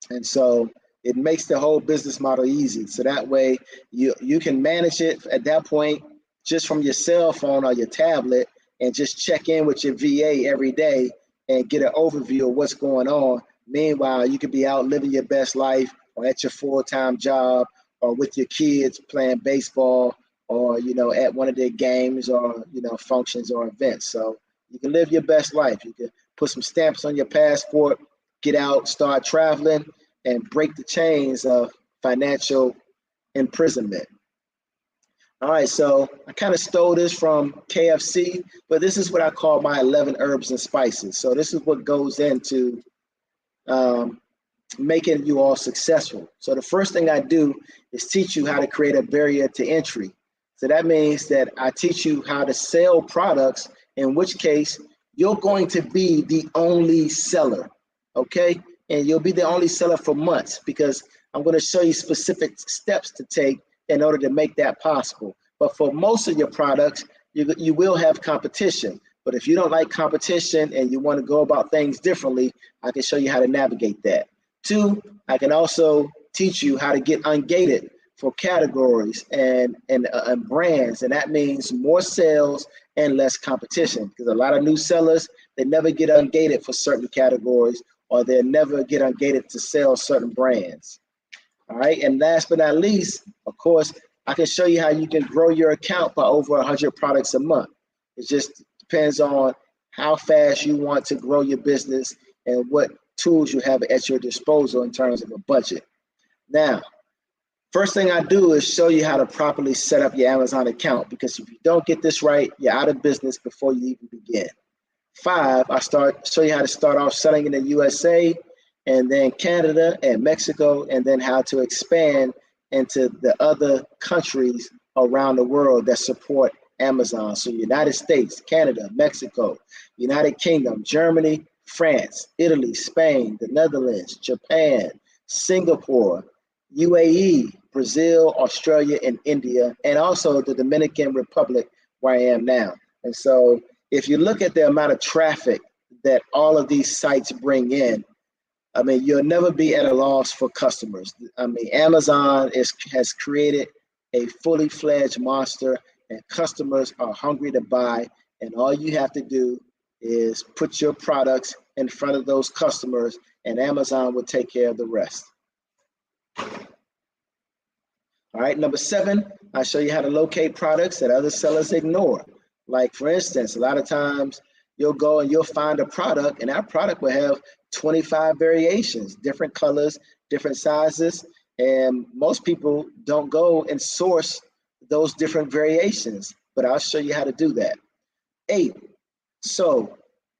And so it makes the whole business model easy. So that way you can manage it at that point just from your cell phone or your tablet, and just check in with your VA every day and get an overview of what's going on. Meanwhile, you could be out living your best life, or at your full-time job, or with your kids playing baseball, or at one of their games, or functions or events. So you can live your best life. You can put some stamps on your passport, get out, start traveling, and break the chains of financial imprisonment. All right, so I kind of stole this from KFC, but this is what I call my 11 herbs and spices. So this is what goes into making you all successful. So the first thing I do is teach you how to create a barrier to entry. So that means that I teach you how to sell products, in which case you're going to be the only seller, okay? And you'll be the only seller for months, because I'm going to show you specific steps to take in order to make that possible. But for most of your products, you will have competition. But if you don't like competition and you want to go about things differently, I can show you how to navigate that. 2, I can also teach you how to get ungated for categories and brands. And that means more sales and less competition, because a lot of new sellers, they never get ungated for certain categories, or they'll never get ungated to sell certain brands. All right, and last but not least, of course, I can show you how you can grow your account by over 100 products a month. It just depends on how fast you want to grow your business and what tools you have at your disposal in terms of a budget. Now, first thing I do is show you how to properly set up your Amazon account, because if you don't get this right, you're out of business before you even begin. 5, I show you how to start off selling in the USA, and then Canada and Mexico, and then how to expand into the other countries around the world that support Amazon. So United States, Canada, Mexico, United Kingdom, Germany, France, Italy, Spain, the Netherlands, Japan, Singapore, UAE, Brazil, Australia, and India, and also the Dominican Republic, where I am now. And so if you look at the amount of traffic that all of these sites bring in, I mean, you'll never be at a loss for customers. I mean, Amazon has created a fully fledged monster, and customers are hungry to buy. And all you have to do is put your products in front of those customers, and Amazon will take care of the rest. All right, number 7, I show you how to locate products that other sellers ignore. Like, for instance, a lot of times you'll go and you'll find a product, and that product will have 25 variations, different colors, different sizes, and most people don't go and source those different variations, but I'll show you how to do that. 8, so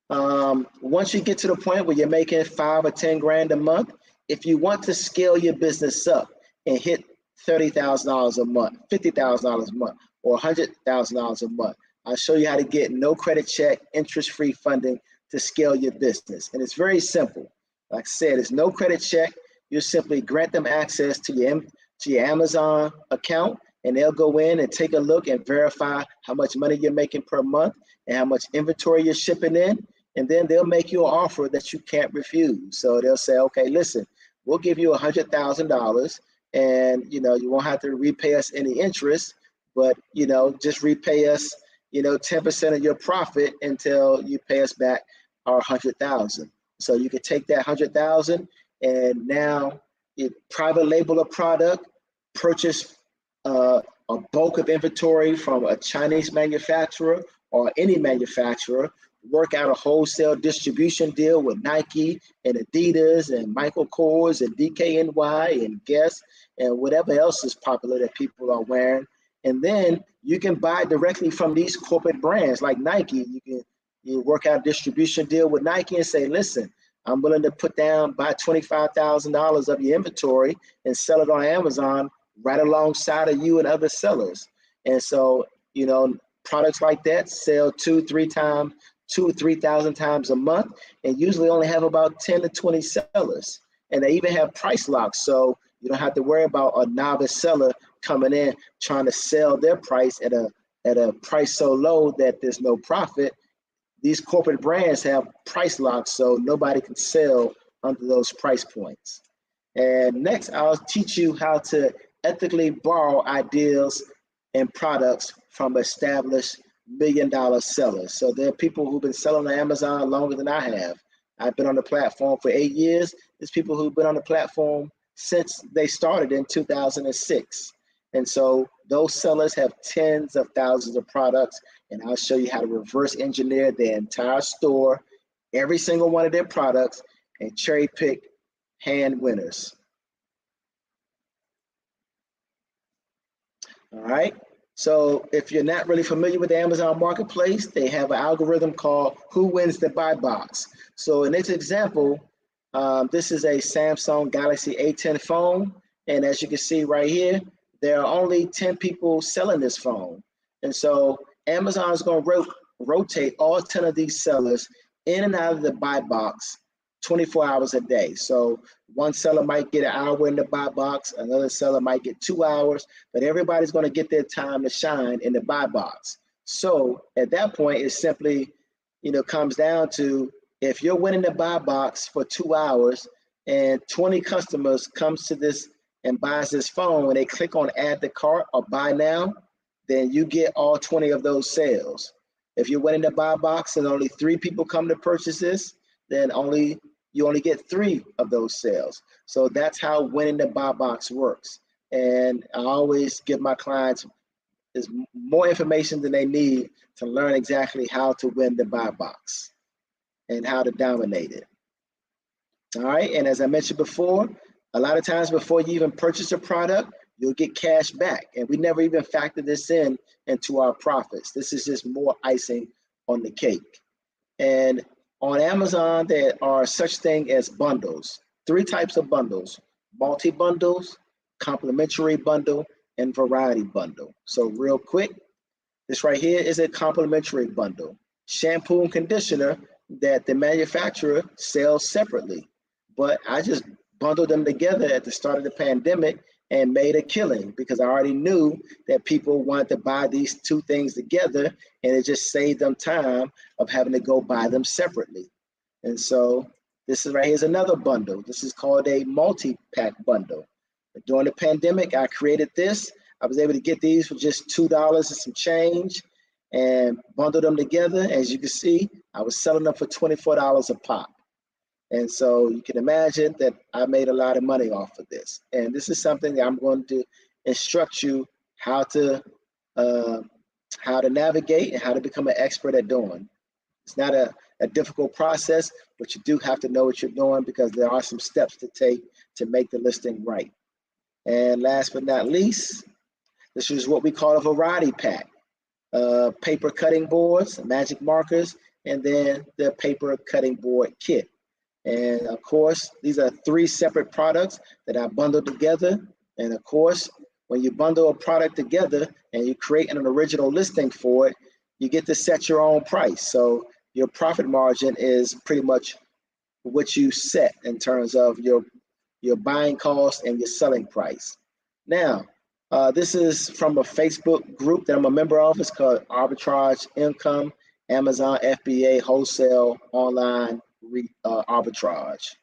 once you get to the point where you're making 5 or 10 grand a month, if you want to scale your business up and hit $30,000 a month, $50,000 a month, or $100,000 a month, I'll show you how to get no credit check, interest-free funding to scale your business. And it's very simple. Like I said, it's no credit check. You simply grant them access to your Amazon account, and they'll go in and take a look and verify how much money you're making per month and how much inventory you're shipping in. And then they'll make you an offer that you can't refuse. So they'll say, okay, listen, we'll give you $100,000, and you won't have to repay us any interest, but just repay us 10% of your profit until you pay us back our $100,000. So you can take that $100,000 and now you private label a product, purchase a bulk of inventory from a Chinese manufacturer or any manufacturer, work out a wholesale distribution deal with Nike and Adidas and Michael Kors and DKNY and Guess and whatever else is popular that people are wearing. And then you can buy directly from these corporate brands like Nike. You work out a distribution deal with Nike and say, listen, I'm willing to buy $25,000 of your inventory and sell it on Amazon right alongside of you and other sellers. And so, products like that sell 2-3 times 2,000 to 3,000 times a month, and usually only have about 10 to 20 sellers. And they even have price locks, so you don't have to worry about a novice seller coming in trying to sell their price at a price so low that there's no profit. These corporate brands have price locks, so nobody can sell under those price points. And next, I'll teach you how to ethically borrow ideas and products from established million-dollar sellers. So there are people who've been selling on Amazon longer than I have. I've been on the platform for 8 years. There's people who've been on the platform since they started in 2006. And so those sellers have tens of thousands of products, and I'll show you how to reverse engineer their entire store, every single one of their products, and cherry pick hand winners. All right. So if you're not really familiar with the Amazon Marketplace, they have an algorithm called Who Wins the Buy Box. So in this example, this is a Samsung Galaxy A10 phone. And as you can see right here, there are only 10 people selling this phone. And so Amazon is going to rotate all 10 of these sellers in and out of the buy box 24 hours a day. So one seller might get an hour in the buy box, another seller might get 2 hours, but everybody's going to get their time to shine in the buy box. So at that point, it simply, comes down to, if you're winning the buy box for 2 hours and 20 customers comes to this and buys this phone, when they click on add to cart or buy now, then you get all 20 of those sales. If you're winning the buy box and only 3 people come to purchase this, then you only get 3 of those sales. So that's how winning the buy box works. And I always give my clients more information than they need to learn exactly how to win the buy box and how to dominate it. All right, and as I mentioned before, a lot of times before you even purchase a product, you'll get cash back. And we never even factor this into our profits. This is just more icing on the cake. And on Amazon, there are such thing as bundles, 3 types of bundles: multi-bundles, complimentary bundle, and variety bundle. So real quick, this right here is a complimentary bundle. Shampoo and conditioner that the manufacturer sells separately. But I just bundled them together at the start of the pandemic and made a killing because I already knew that people wanted to buy these 2 things together, and it just saved them time of having to go buy them separately. And so this is right here is another bundle. This is called a multi-pack bundle. During the pandemic, I created this. I was able to get these for just $2 and some change and bundled them together. As you can see, I was selling them for $24 a pop. And so you can imagine that I made a lot of money off of this. And this is something that I'm going to instruct you how to navigate and how to become an expert at doing. It's not a difficult process, but you do have to know what you're doing because there are some steps to take to make the listing right. And last but not least, this is what we call a variety pack. Paper cutting boards, magic markers, and then the paper cutting board kit. And of course, these are 3 separate products that I bundled together. And of course, when you bundle a product together and you create an original listing for it, you get to set your own price. So your profit margin is pretty much what you set in terms of your buying cost and your selling price. Now, this is from a Facebook group that I'm a member of. It's called Arbitrage Income, Amazon FBA Wholesale Online Retail Arbitrage.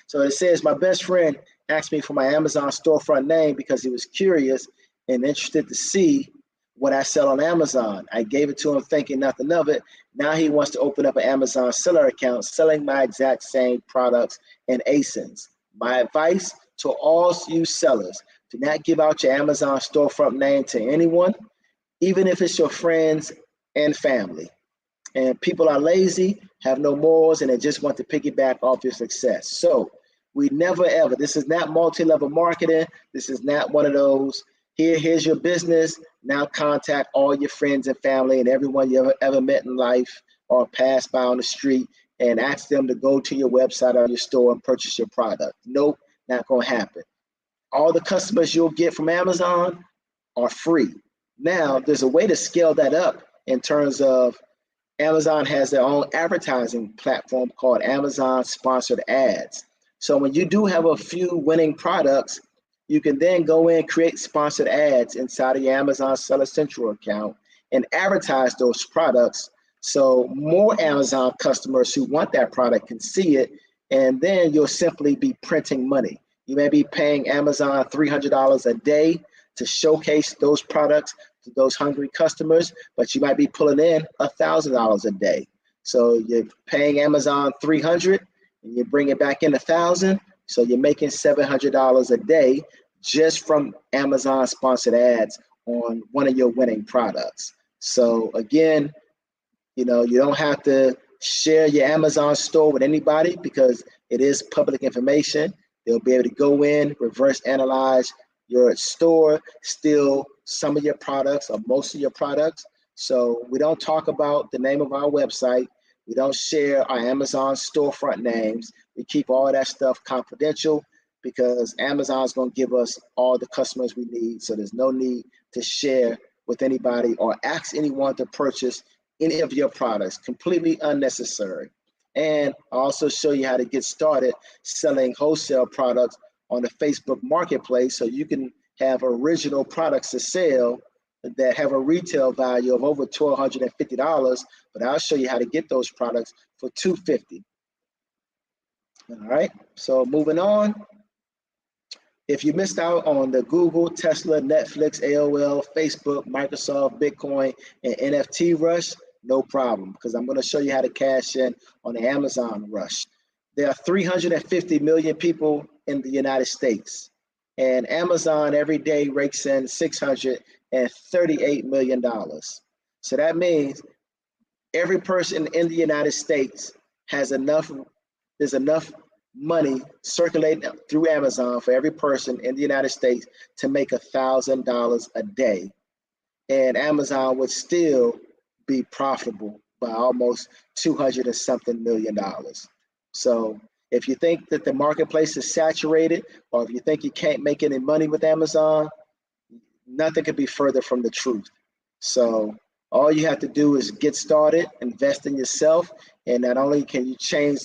So it says, my best friend asked me for my Amazon storefront name because he was curious and interested to see what I sell on Amazon. I gave it to him thinking nothing of it. Now he wants to open up an Amazon seller account selling my exact same products and ASINs. My advice to all you sellers: do not give out your Amazon storefront name to anyone, even if it's your friends and family. And people are lazy, have no morals, and they just want to piggyback off your success. So we never ever, this is not multi-level marketing. This is not one of those, here's your business. Now contact all your friends and family and everyone you ever met in life or passed by on the street and ask them to go to your website or your store and purchase your product. Nope, not going to happen. All the customers you'll get from Amazon are free. Now, there's a way to scale that up in terms of Amazon has their own advertising platform called Amazon Sponsored Ads. So when you do have a few winning products, you can then go in and create sponsored ads inside of your Amazon Seller Central account and advertise those products. So more Amazon customers who want that product can see it, and then you'll simply be printing money. You may be paying Amazon $300 a day to showcase those products to those hungry customers, but you might be pulling in $1,000 a day. So you're paying Amazon $300 and you bring it back in $1,000. So you're making $700 a day just from Amazon sponsored ads on one of your winning products. So again, you don't have to share your Amazon store with anybody because it is public information. They'll be able to go in, reverse analyze your store, steal some of your products or most of your products. So we don't talk about the name of our website. We don't share our Amazon storefront names. We keep all that stuff confidential because Amazon's going to give us all the customers we need. So there's no need to share with anybody or ask anyone to purchase any of your products. Completely unnecessary. And I'll also show you how to get started selling wholesale products on the Facebook marketplace so you can have original products to sell that have a retail value of over $1,250, but I'll show you how to get those products for $250. All right, so moving on. If you missed out on the Google, Tesla, Netflix, AOL, Facebook, Microsoft, Bitcoin, and NFT rush, no problem, because I'm going to show you how to cash in on the Amazon rush. There are 350 million people in the United States, and Amazon every day rakes in $638 million. So that means every person in the United States has there's enough money circulating through Amazon for every person in the United States to make $1,000 a day. And Amazon would still be profitable by almost $200 and something million. So if you think that the marketplace is saturated, or if you think you can't make any money with Amazon, nothing could be further from the truth. So all you have to do is get started, invest in yourself, and not only can you change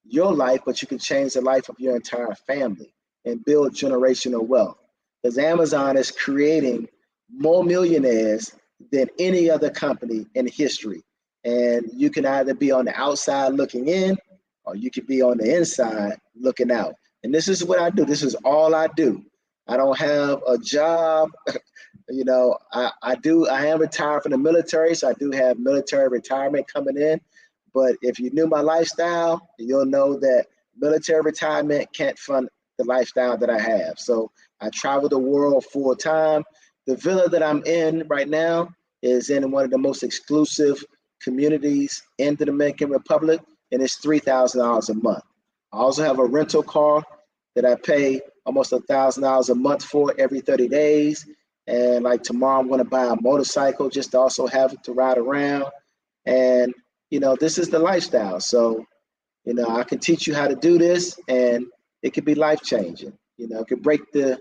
your life, but you can change the life of your entire family and build generational wealth. Because Amazon is creating more millionaires than any other company in history. And you can either be on the outside looking in, or you could be on the inside looking out. And this is what I do. This is all I do. I don't have a job. I am retired from the military, so I do have military retirement coming in. But if you knew my lifestyle, you'll know that military retirement can't fund the lifestyle that I have. So I travel the world full time. The villa that I'm in right now is in one of the most exclusive communities in the Dominican Republic, and it's $3,000 a month. I also have a rental car that I pay almost $1,000 a month for every 30 days. And like tomorrow, I'm going to buy a motorcycle just to also have it to ride around. And, this is the lifestyle. So, I can teach you how to do this, and it could be life-changing. It could break the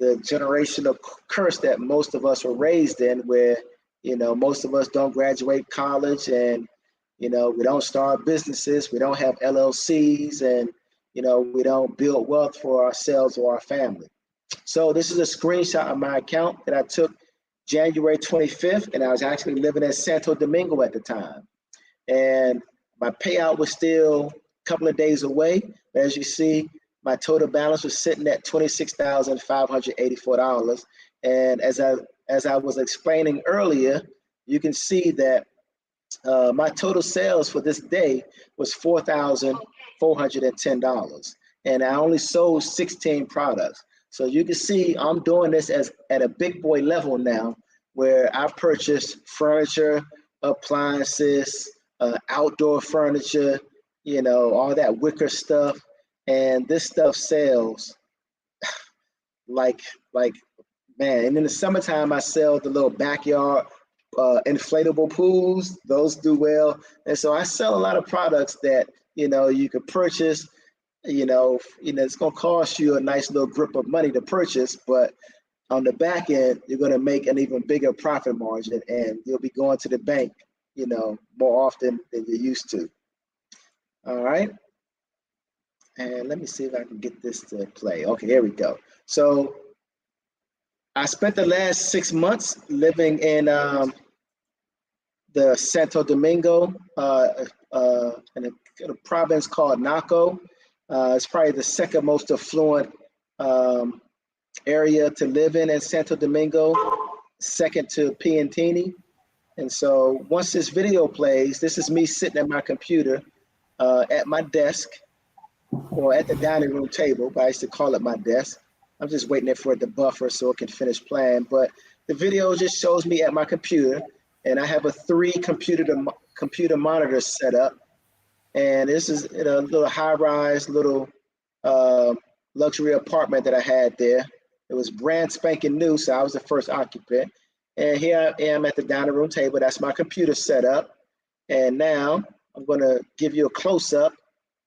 generational curse that most of us were raised in, where, most of us don't graduate college, and, we don't start businesses, we don't have LLCs, and, we don't build wealth for ourselves or our family. So this is a screenshot of my account that I took January 25th, and I was actually living in Santo Domingo at the time. And my payout was still a couple of days away. But as you see, my total balance was sitting at $26,584. And as I was explaining earlier, you can see that my total sales for this day was $4,410. And I only sold 16 products. So you can see I'm doing this at a big boy level now, where I've purchased furniture, appliances, outdoor furniture, all that wicker stuff. And this stuff sells like man. And in the summertime, I sell the little backyard inflatable pools. Those do well. And so I sell a lot of products that, you could purchase. It's going to cost you a nice little grip of money to purchase, but on the back end, you're going to make an even bigger profit margin, and you'll be going to the bank, more often than you're used to. All right. And let me see if I can get this to play. Okay, here we go. So I spent the last 6 months living in the Santo Domingo, in a province called Naco. It's probably the second most affluent area to live in Santo Domingo, second to Piantini. And so once this video plays, this is me sitting at my computer at my desk, or at the dining room table, but I used to call it my desk. I'm just waiting for it to buffer so it can finish playing. But the video just shows me at my computer, and I have a 3 computer monitor set up. And this is in a little high-rise, little luxury apartment that I had there. It was brand spanking new, so I was the first occupant. And here I am at the dining room table. That's my computer set up. And now I'm going to give you a close-up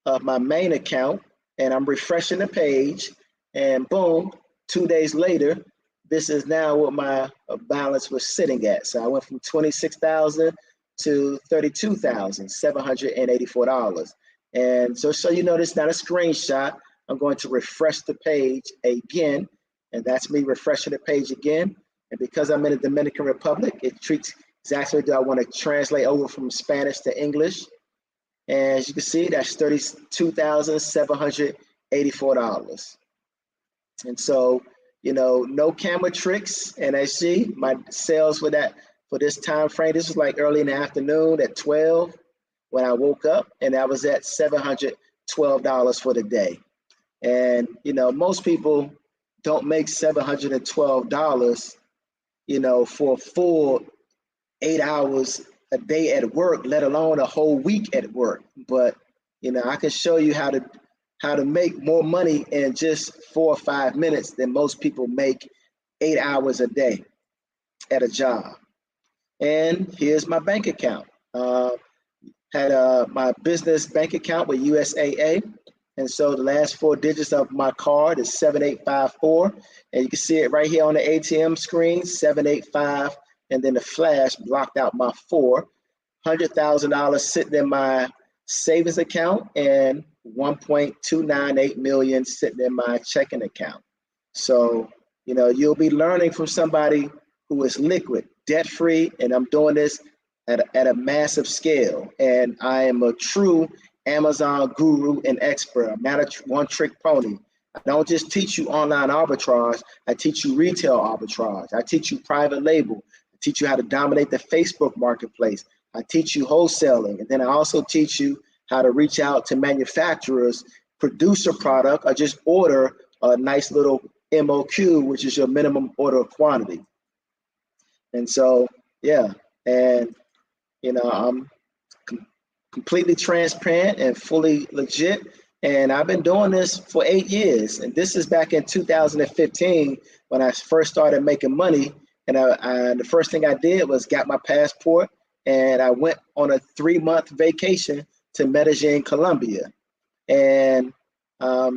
of my main account, and I'm refreshing the page, and boom, 2 days later, this is now what my balance was sitting at. So I went from $26,000 to $32,784. And so you know, this is not a screenshot. I'm going to refresh the page again, and that's me refreshing the page again. And because I'm in the Dominican Republic, it treats exactly do I want to translate over from Spanish to English. And as you can see, that's $32,784. And so, no camera tricks. And I see my sales for this time frame, this was like early in the afternoon at 12 when I woke up, and I was at $712 for the day. And, most people don't make $712, for a full 8 hours a day at work, let alone a whole week at work. But I can show you how to make more money in just 4 or 5 minutes than most people make 8 hours a day at a job. And here's my bank account. Had my business bank account with USAA, and so the last 4 digits of my card is 7854, and you can see it right here on the ATM screen, 785. And then the flash blocked out my $400,000 sitting in my savings account, and 1.298 million sitting in my checking account. So, you'll be learning from somebody who is liquid, debt-free, and I'm doing this at a massive scale. And I am a true Amazon guru and expert. I'm not a one-trick pony. I don't just teach you online arbitrage. I teach you retail arbitrage. I teach you private label. Teach you how to dominate the Facebook marketplace. I teach you wholesaling, and then I also teach you how to reach out to manufacturers, produce a product, or just order a nice little MOQ, which is your minimum order quantity. And so, yeah, and I'm completely transparent and fully legit, and I've been doing this for 8 years. And this is back in 2015 when I first started making money. And the first thing I did was got my passport, and I went on a 3-month vacation to Medellin, Colombia. And I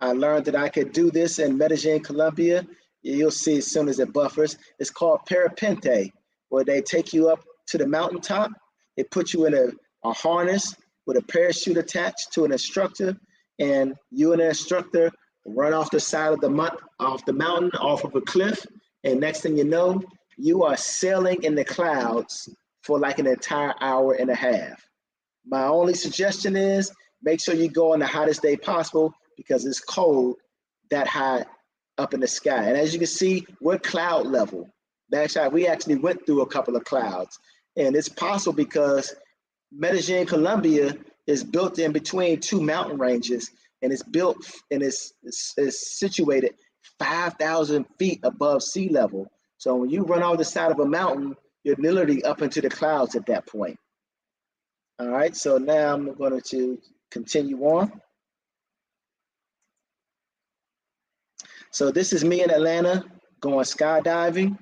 learned that I could do this in Medellin, Colombia. You'll see as soon as it buffers. It's called parapente, where they take you up to the mountaintop. They put you in a harness with a parachute attached to an instructor, and you and the instructor run off the side of the mountain, off of a cliff. And next thing you know, you are sailing in the clouds for like an entire hour and a half. My only suggestion is make sure you go on the hottest day possible, because it's cold that high up in the sky. And as you can see, we're cloud level. We actually went through a couple of clouds. And it's possible because Medellin, Colombia is built in between 2 mountain ranges, and it's built and it's situated 5,000 feet above sea level. So when you run off the side of a mountain, you're literally up into the clouds at that point. All right, so now I'm going to continue on. So this is me in Atlanta going skydiving.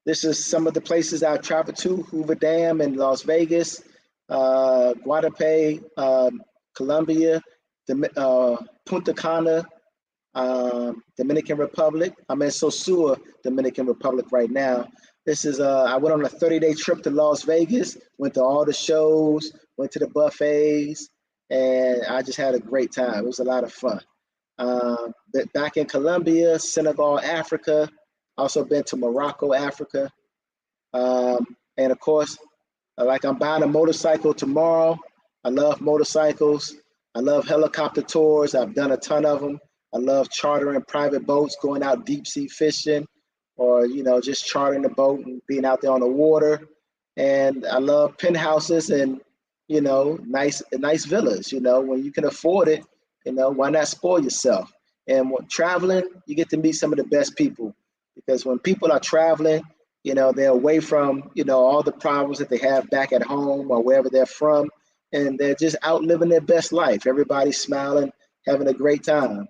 This is some of the places I've traveled to: Hoover Dam in Las Vegas, Guadalupe, Colombia, Punta Cana, Dominican Republic. I'm in Sosua, Dominican Republic right now. This is I went on a 30-day trip to Las Vegas, went to all the shows, went to the buffets, and I just had a great time. It was a lot of fun. But back in Colombia, Senegal, Africa, also been to Morocco, Africa. And of course, like I'm buying a motorcycle tomorrow. I love motorcycles. I love helicopter tours. I've done a ton of them. I love chartering private boats, going out deep sea fishing, or just chartering a boat and being out there on the water. And I love penthouses and nice villas. When you can afford it, why not spoil yourself? And when traveling, you get to meet some of the best people, because when people are traveling, they're away from all the problems that they have back at home or wherever they're from, and they're just out living their best life. Everybody's smiling, having a great time.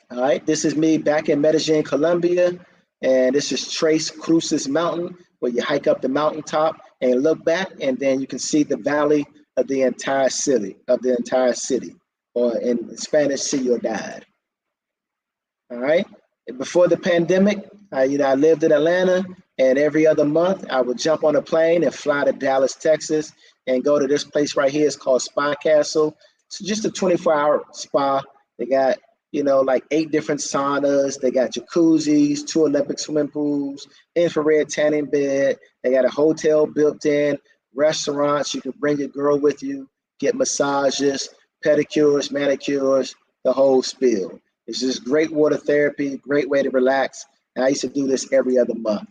All right, this is me back in Medellin, Colombia, and this is Tres Cruces Mountain, where you hike up the mountaintop and look back, and then you can see the valley of the entire city, or in Spanish, Ciudad. All right. Before the pandemic, I lived in Atlanta, and every other month I would jump on a plane and fly to Dallas, Texas, and go to this place right here. It's called Spa Castle. It's just a 24-hour spa. They got like 8 different saunas. They got jacuzzis, 2 Olympic swimming pools, infrared tanning bed. They got a hotel built in, restaurants. You can bring your girl with you, get massages, pedicures, manicures, the whole spiel. It's just great water therapy, great way to relax. And I used to do this every other month.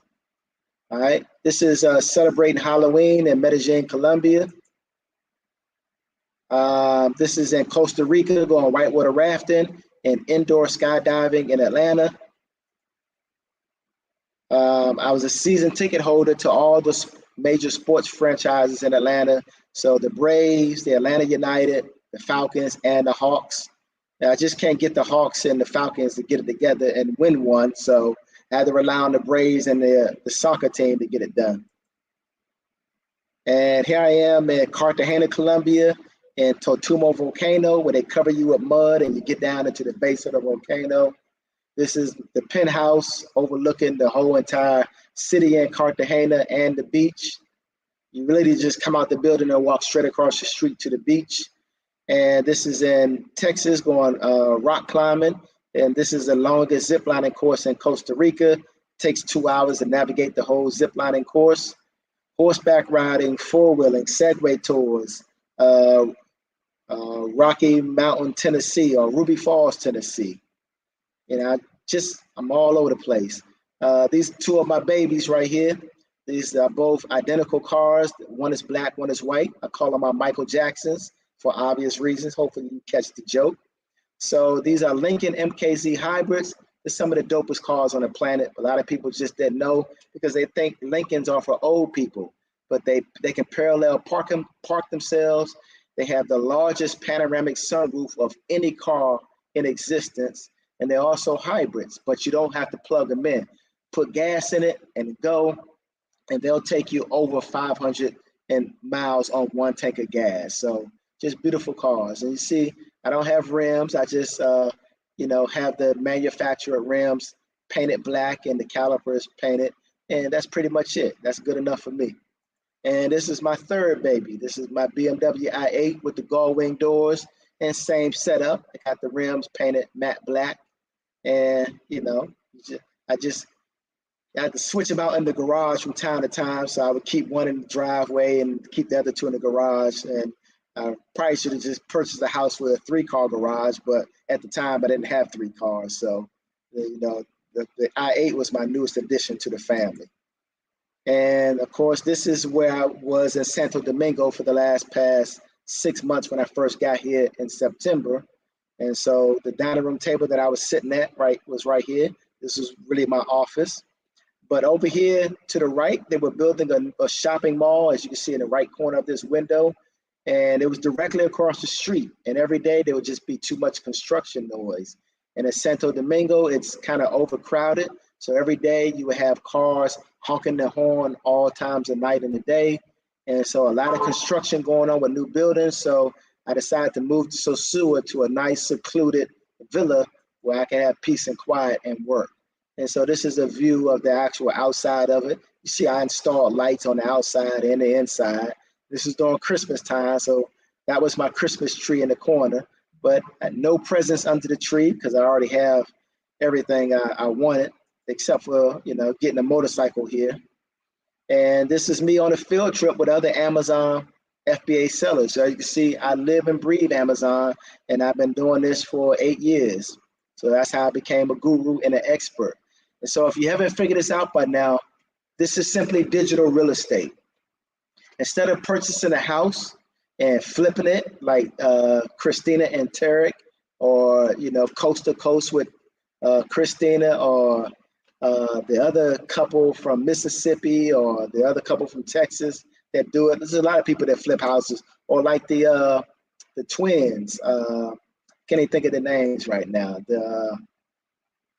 All right. This is celebrating Halloween in Medellin, Colombia. This is in Costa Rica, going whitewater rafting and indoor skydiving in Atlanta. I was a season ticket holder to all the major sports franchises in Atlanta. So the Braves, the Atlanta United, the Falcons, and the Hawks. I just can't get the Hawks and the Falcons to get it together and win one. So I had to rely on the Braves and the soccer team to get it done. And here I am in Cartagena, Colombia, in Totumo Volcano, where they cover you with mud and you get down into the base of the volcano. This is the penthouse overlooking the whole entire city in Cartagena and the beach. You really just come out the building and walk straight across the street to the beach. And this is in Texas, going rock climbing. And this is the longest ziplining course in Costa Rica. It takes 2 hours to navigate the whole ziplining course. Horseback riding, four-wheeling, Segway tours, Rocky Mountain, Tennessee, or Ruby Falls, Tennessee. I'm all over the place. These 2 of my babies right here. These are both identical cars. One is black, one is white. I call them my Michael Jacksons, for obvious reasons. Hopefully you catch the joke. So these are Lincoln MKZ hybrids. They're some of the dopest cars on the planet. A lot of people just didn't know, because they think Lincolns are for old people, but they can parallel park themselves. They have the largest panoramic sunroof of any car in existence. And they're also hybrids, but you don't have to plug them in. Put gas in it and go, and they'll take you over 500 miles on 1 tank of gas. So just beautiful cars. And you see, I don't have rims. I just, have the manufacturer rims painted black and the calipers painted. And that's pretty much it. That's good enough for me. And this is my 3rd baby. This is my BMW i8 with the gull wing doors and same setup. I got the rims painted matte black. And, I had to switch them out in the garage from time to time. So I would keep one in the driveway and keep the other 2 in the garage. And I probably should have just purchased a house with a 3-car garage, but at the time I didn't have 3 cars. So, the i8 was my newest addition to the family. And of course, this is where I was in Santo Domingo for the past 6 months when I first got here in September. And so the dining room table that I was sitting at was right here. This is really my office. But over here to the right, they were building a shopping mall, as you can see in the right corner of this window. And it was directly across the street. And every day there would just be too much construction noise. And in Santo Domingo, it's kind of overcrowded. So every day you would have cars honking their horn all times of night and the day. And so a lot of construction going on with new buildings. So I decided to move to Sosua to a nice secluded villa where I can have peace and quiet and work. And so this is a view of the actual outside of it. You see, I installed lights on the outside and the inside. This is during Christmas time, so that was my Christmas tree in the corner. But no presents under the tree because I already have everything I wanted, except for getting a motorcycle here. And this is me on a field trip with other Amazon FBA sellers. So you can see I live and breathe Amazon, and I've been doing this for 8 years. So that's how I became a guru and an expert. And so if you haven't figured this out by now, this is simply digital real estate. Instead of purchasing a house and flipping it like Christina and Tarek, or coast to coast with Christina, or the other couple from Mississippi, or the other couple from Texas that do it. There's a lot of people that flip houses, or like the twins. Can't even think of the names right now.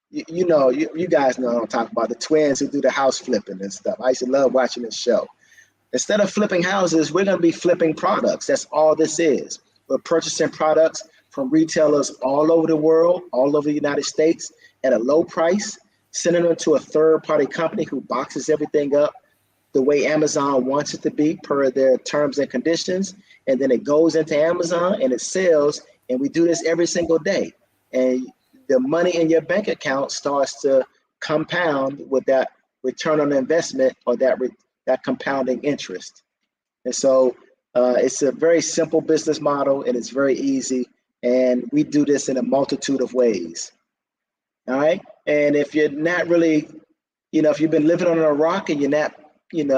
You guys know what I'm talking about. The twins who do the house flipping and stuff. I used to love watching this show. Instead of flipping houses, we're going to be flipping products. That's all this is. We're purchasing products from retailers all over the world, all over the United States at a low price, sending them to a third-party company who boxes everything up the way Amazon wants it to be per their terms and conditions. And then it goes into Amazon and it sells. And we do this every single day. And the money in your bank account starts to compound with that return on investment, or that compounding interest. And so it's a very simple business model, and it's very easy. And we do this in a multitude of ways. All right. And if you're not really, if you've been living on a rock and you're not, looking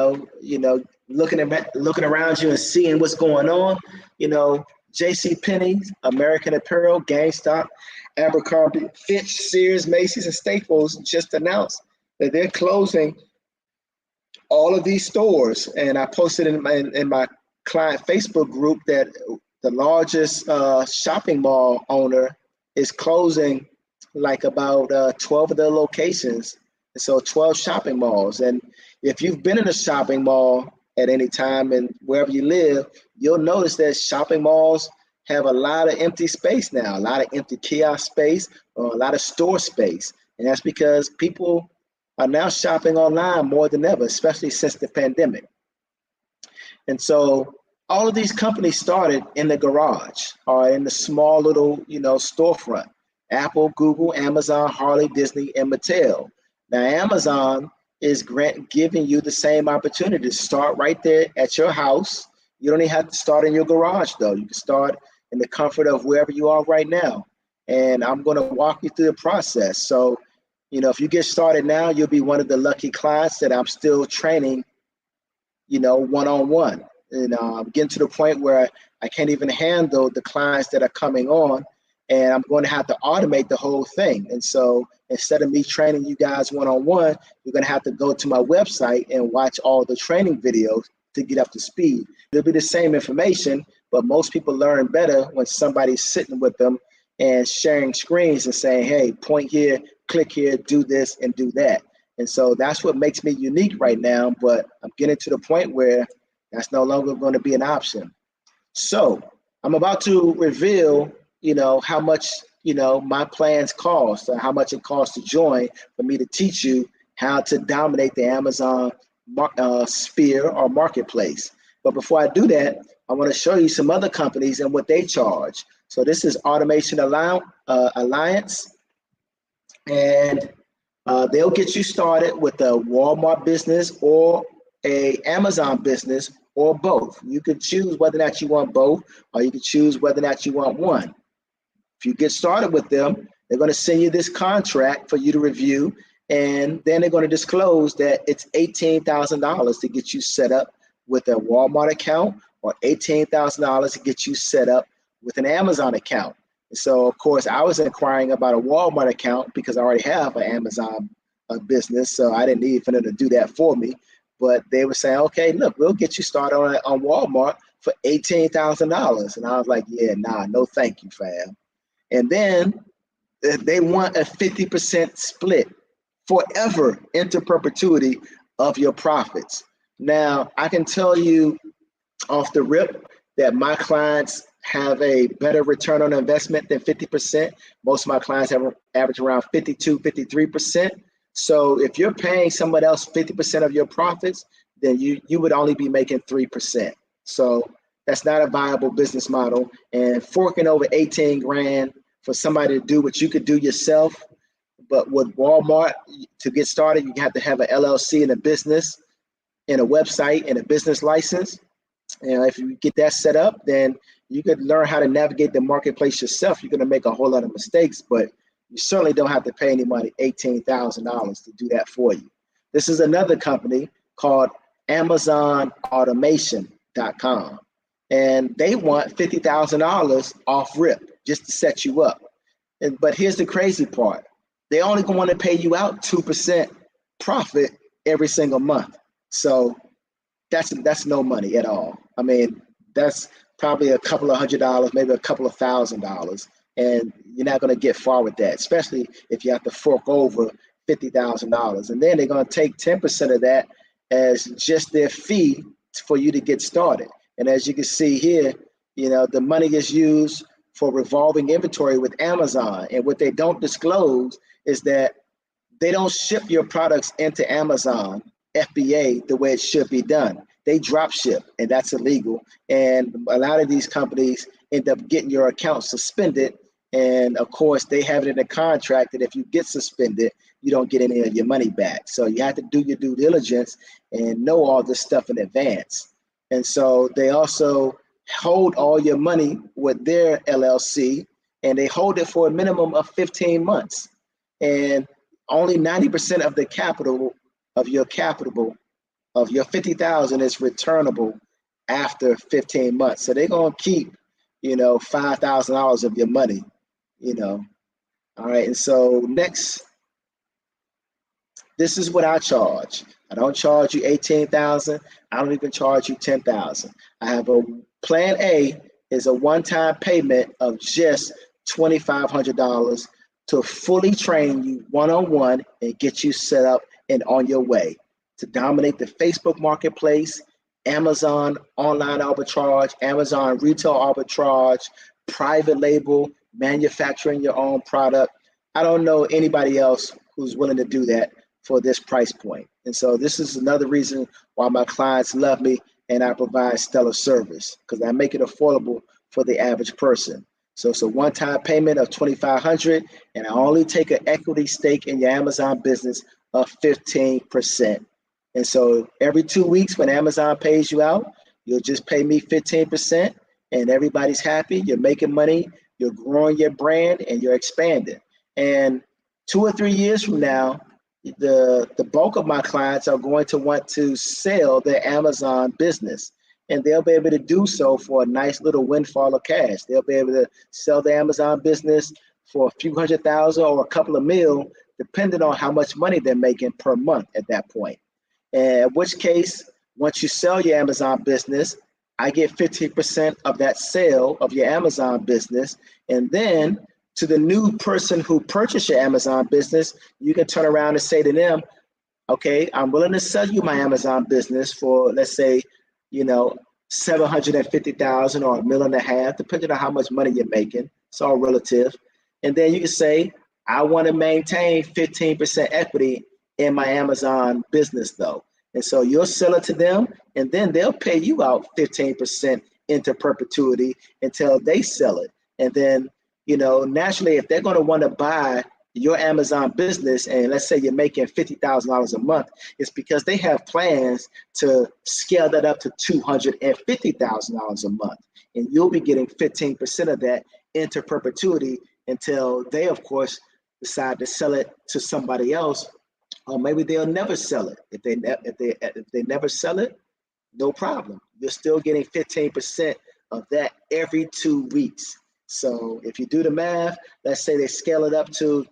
around you and seeing what's going on, JCPenney, American Apparel, GameStop, Abercrombie, Fitch, Sears, Macy's, and Staples just announced that they're closing all of these stores. And I posted in my client Facebook group that the largest shopping mall owner is closing like about 12 of their locations. So 12 shopping malls. And if you've been in a shopping mall at any time and wherever you live, you'll notice that shopping malls have a lot of empty space now, a lot of empty kiosk space, or a lot of store space. And that's because people are now shopping online more than ever, especially since the pandemic. And so all of these companies started in the garage or in the small little, storefront. Apple, Google, Amazon, Harley, Disney, and Mattel. Now, Amazon is giving you the same opportunity to start right there at your house. You don't even have to start in your garage, though. You can start in the comfort of wherever you are right now. And I'm going to walk you through the process. So, if you get started now, you'll be one of the lucky clients that I'm still training, one-on-one. And I'm getting to the point where I can't even handle the clients that are coming on, and I'm going to have to automate the whole thing. And so instead of me training you guys one-on-one, you're going to have to go to my website and watch all the training videos to get up to speed. It'll be the same information, but most people learn better when somebody's sitting with them and sharing screens and saying, hey, point here, click here, do this and do that. And so that's what makes me unique right now, but I'm getting to the point where that's no longer going to be an option. So I'm about to reveal, how much, my plans cost, or how much it costs to join for me to teach you how to dominate the Amazon sphere or marketplace. But before I do that, I want to show you some other companies and what they charge. So this is Automation Alliance, and they'll get you started with a Walmart business or a Amazon business, or both. You could choose whether or not you want both, or you could choose whether or not you want one. If you get started with them, they're going to send you this contract for you to review, and then they're going to disclose that it's $18,000 to get you set up with a Walmart account, or $18,000 to get you set up with an Amazon account. And so, of course, I was inquiring about a Walmart account because I already have an Amazon business, so I didn't need for them to do that for me. But they were saying, okay, look, we'll get you started on Walmart for $18,000. And I was like, yeah, nah, no thank you, fam. And then they want a 50% split forever into perpetuity of your profits. Now, I can tell you off the rip that my clients have a better return on investment than 50%. Most of my clients have average around 52, 53%. So if you're paying someone else 50% of your profits, then you would only be making 3%. So that's not a viable business model. And forking over 18 grand for somebody to do what you could do yourself, but with Walmart, to get started, you have to have an LLC and a business and a website and a business license. And if you get that set up, then you could learn how to navigate the marketplace yourself. You're going to make a whole lot of mistakes, but you certainly don't have to pay anybody $18,000 to do that for you. This is another company called AmazonAutomation.com, and they want $50,000 off rip just to set you up. But here's the crazy part. They only want to pay you out 2% profit every single month. So that's no money at all. I mean, that's probably a couple of $100, maybe a couple of $1,000, and you're not going to get far with that, especially if you have to fork over $50,000. And then they're going to take 10% of that as just their fee for you to get started. And as you can see here, the money is used for revolving inventory with Amazon. And what they don't disclose is that they don't ship your products into Amazon FBA the way it should be done. They drop ship, and that's illegal. And a lot of these companies end up getting your account suspended. And of course, they have it in the contract that if you get suspended, you don't get any of your money back. So you have to do your due diligence and know all this stuff in advance. And so they also hold all your money with their LLC, and they hold it for a minimum of 15 months. And only 90% of the capital of your 50,000 is returnable after 15 months. So they're gonna keep, $5,000 of your money, All right. And so next, this is what I charge. I don't charge you 18,000. I don't even charge you 10,000. I have a plan A is a one-time payment of just $2,500 to fully train you one-on-one and get you set up and on your way to dominate the Facebook marketplace, Amazon online arbitrage, Amazon retail arbitrage, private label, manufacturing your own product. I don't know anybody else who's willing to do that for this price point. And so this is another reason why my clients love me and I provide stellar service, because I make it affordable for the average person. So it's a one-time payment of $2,500, and I only take an equity stake in your Amazon business of 15%. And so every 2 weeks when Amazon pays you out, you'll just pay me 15%, and everybody's happy. You're making money, you're growing your brand, and you're expanding. And 2 or 3 years from now, the bulk of my clients are going to want to sell their Amazon business, and they'll be able to do so for a nice little windfall of cash. They'll be able to sell the Amazon business for a few $100,000 or a couple of mil, depending on how much money they're making per month at that point. And in which case, once you sell your Amazon business, I get 15% of that sale of your Amazon business. And then to the new person who purchased your Amazon business, you can turn around and say to them, okay, I'm willing to sell you my Amazon business for, let's say, $750,000 or $1.5 million, depending on how much money you're making. It's all relative. And then you can say, I want to maintain 15% equity in my Amazon business though. And so you'll sell it to them, and then they'll pay you out 15% into perpetuity until they sell it. And then, naturally, if they're going to want to buy your Amazon business, and let's say you're making $50,000 a month, it's because they have plans to scale that up to $250,000 a month. And you'll be getting 15% of that into perpetuity until they, of course, decide to sell it to somebody else, or maybe they'll never sell it. If they never sell it, no problem. You're still getting 15% of that every 2 weeks. So if you do the math, let's say they scale it up to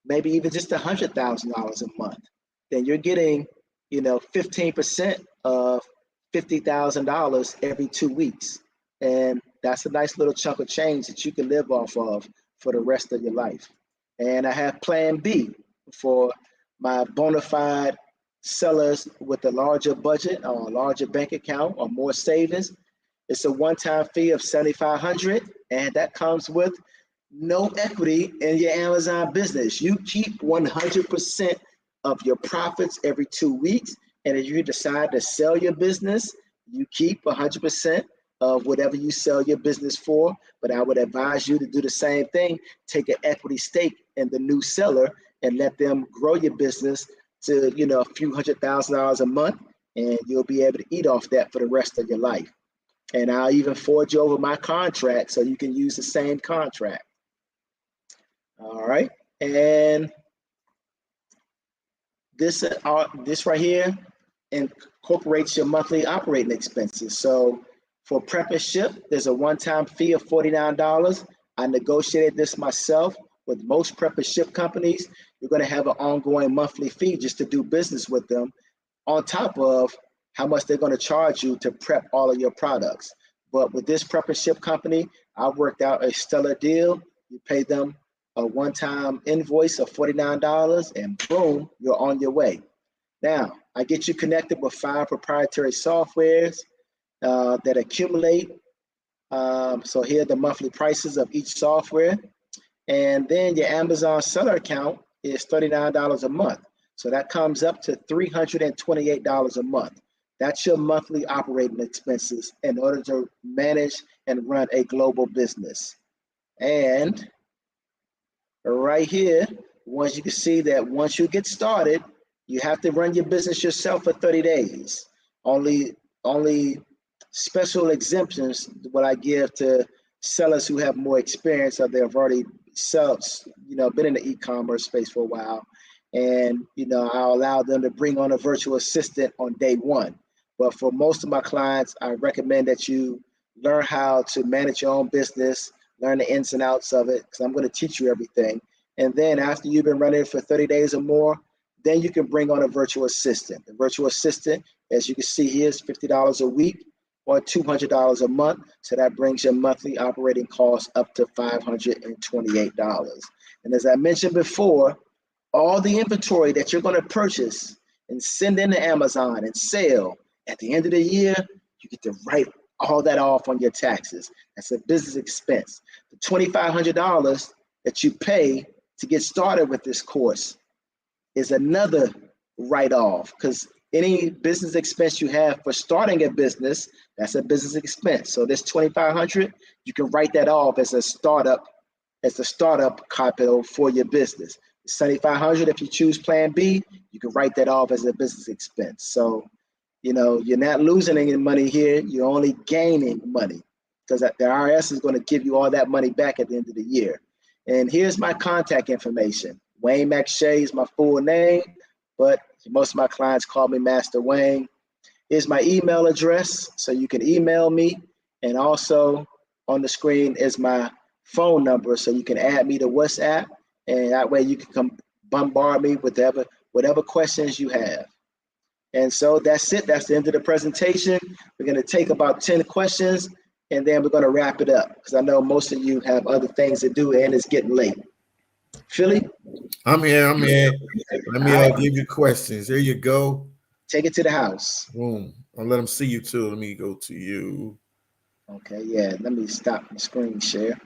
maybe even just $100,000 a month, then you're getting, 15% of $50,000 every 2 weeks. And that's a nice little chunk of change that you can live off of for the rest of your life. And I have plan B for my bona fide sellers with a larger budget or a larger bank account or more savings. It's a one-time fee of $7,500, and that comes with no equity in your Amazon business. You keep 100% of your profits every 2 weeks, and if you decide to sell your business, you keep 100% of whatever you sell your business for. But I would advise you to do the same thing. Take an equity stake in the new seller and let them grow your business to, you know, a few $100,000 a month, and you'll be able to eat off that for the rest of your life. And I'll even forward you over my contract so you can use the same contract. All right, and this right here incorporates your monthly operating expenses. So for prep and ship, there's a one-time fee of $49. I negotiated this myself. With most prep and ship companies, you're going to have an ongoing monthly fee just to do business with them, on top of how much they're going to charge you to prep all of your products. But with this prep and ship company, I worked out a stellar deal. You pay them a one-time invoice of $49, and boom, you're on your way. Now, I get you connected with 5 proprietary softwares that accumulate. So here are the monthly prices of each software. And then your Amazon seller account is $39 a month. So that comes up to $328 a month. That's your monthly operating expenses in order to manage and run a global business. And right here, once you can see that once you get started, you have to run your business yourself for 30 days. Only special exemptions what I give to sellers who have more experience, or they've already been in the e-commerce space for a while. And I'll allow them to bring on a virtual assistant on day 1. But for most of my clients, I recommend that you learn how to manage your own business, learn the ins and outs of it, because I'm going to teach you everything. And then after you've been running for 30 days or more, then you can bring on a virtual assistant. The virtual assistant, as you can see here, is $50 a week or $200 a month. So that brings your monthly operating costs up to $528. And as I mentioned before, all the inventory that you're going to purchase and send into Amazon and sell, at the end of the year, you get to write all that off on your taxes. That's a business expense. The $2,500 that you pay to get started with this course is another write-off, because any business expense you have for starting a business, that's a business expense. So this $2,500, you can write that off as a startup capital for your business. The $7,500, if you choose Plan B, you can write that off as a business expense. So you're not losing any money here. You're only gaining money, because the IRS is going to give you all that money back at the end of the year. And here's my contact information. Wayne McShay is my full name, but most of my clients call me Master Wayne. Here's my email address, so you can email me. And also on the screen is my phone number, so you can add me to WhatsApp, and that way you can come bombard me with whatever questions you have. And so that's it. That's the end of the presentation. We're going to take about 10 questions, and then we're going to wrap it up, because I know most of you have other things to do and it's getting late. Philly? I'm here. Let me give you questions. There you go. Take it to the house. Boom. I'll let them see you too. Let me go to you. Okay, yeah. Let me stop the screen share.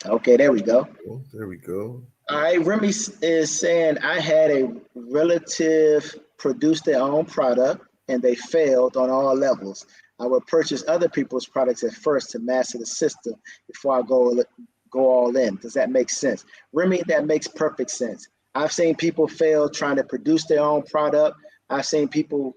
Okay, there we go. Oh, there we go. All right, Remy is saying, I had a relative produce their own product and they failed on all levels. I would purchase other people's products at first to master the system before I go all in. Does that make sense? Remy, that makes perfect sense. I've seen people fail trying to produce their own product. I've seen people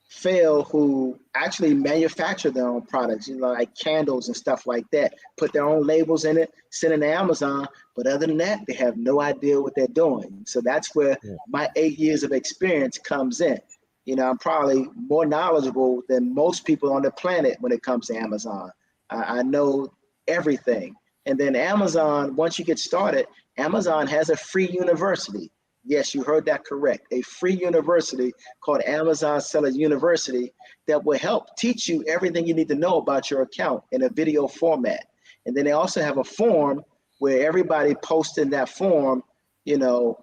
fail who actually manufacture their own products, like candles and stuff like that, put their own labels in it, send it to Amazon. But other than that, they have no idea what they're doing. So that's where my 8 years of experience comes in. I'm probably more knowledgeable than most people on the planet when it comes to Amazon. I know everything. And then Amazon, once you get started, Amazon has a free university. Yes, you heard that correct. A free university called Amazon Seller University that will help teach you everything you need to know about your account in a video format. And then they also have a form where everybody posts in that form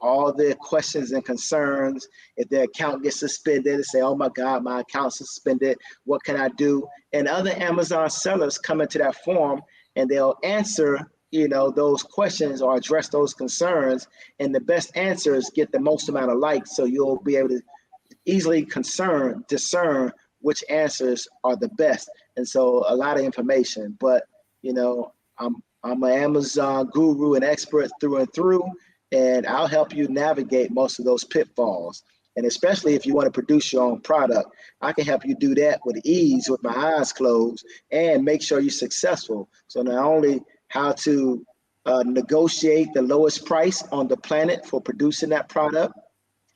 all their questions and concerns. If their account gets suspended, they say, oh my God, my account's suspended. What can I do? And other Amazon sellers come into that forum and they'll answer, those questions or address those concerns. And the best answers get the most amount of likes. So you'll be able to easily discern which answers are the best. And so a lot of information, but I'm an Amazon guru and expert through and through, and I'll help you navigate most of those pitfalls. And especially if you want to produce your own product, I can help you do that with ease, with my eyes closed, and make sure you're successful. So not only how to negotiate the lowest price on the planet for producing that product,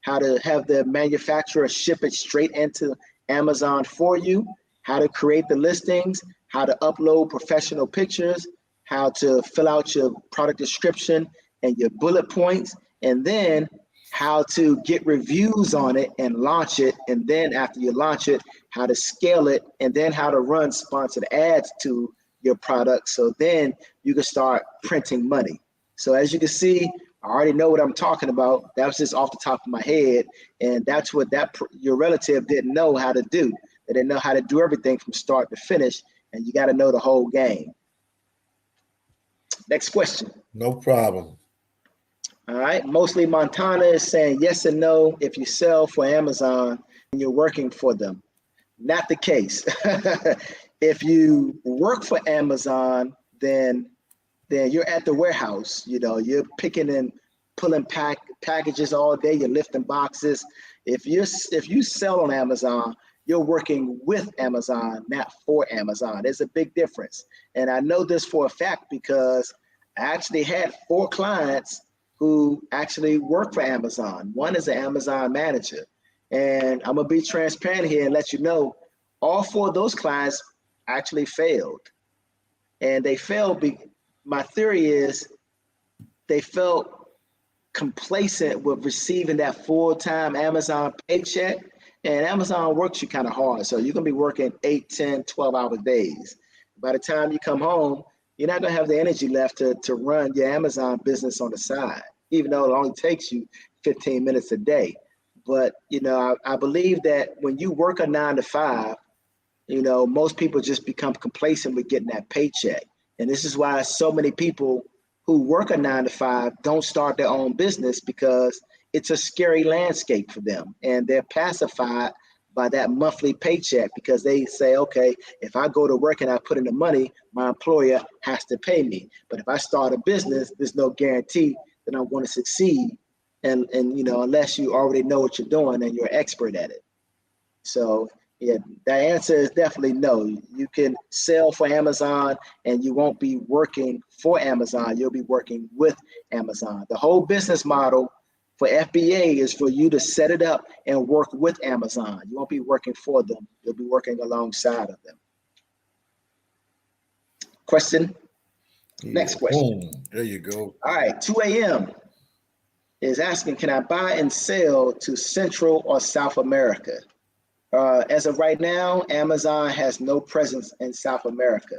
how to have the manufacturer ship it straight into Amazon for you, how to create the listings, how to upload professional pictures, how to fill out your product description and your bullet points, and then how to get reviews on it and launch it. And then after you launch it, how to scale it, and then how to run sponsored ads to your product. So then you can start printing money. So as you can see, I already know what I'm talking about. That was just off the top of my head. And that's what your relative didn't know how to do. They didn't know how to do everything from start to finish. And you got to know the whole game. Next question. No problem. All right. Mostly Montana is saying yes and no if you sell for Amazon and you're working for them. Not the case. If you work for Amazon, then you're at the warehouse. You're picking and pulling packages all day. You're lifting boxes. If you sell on Amazon, you're working with Amazon, not for Amazon. There's a big difference. And I know this for a fact because I actually had 4 clients who actually work for Amazon. One is an Amazon manager. And I'm gonna be transparent here and let you know, all 4 of those clients actually failed. And they failed, my theory is they felt complacent with receiving that full-time Amazon paycheck. And Amazon works you kind of hard. So you're gonna be working 8, 10, 12-hour days. By the time you come home, you're not gonna have the energy left to run your Amazon business on the side, even though it only takes you 15 minutes a day. But I believe that when you work a 9 to 5, most people just become complacent with getting that paycheck. And this is why so many people who work a 9 to 5 don't start their own business, because it's a scary landscape for them. And they're pacified by that monthly paycheck because they say, okay, if I go to work and I put in the money, my employer has to pay me. But if I start a business, there's no guarantee that I'm going to succeed. And unless you already know what you're doing and you're an expert at it. So yeah, the answer is definitely no. You can sell for Amazon and you won't be working for Amazon. You'll be working with Amazon. The whole business model for FBA is for you to set it up and work with Amazon. You won't be working for them. You'll be working alongside of them. Question? Next question. Boom. There you go. All right, 2 a.m. is asking, can I buy and sell to Central or South America? As of right now, Amazon has no presence in South America.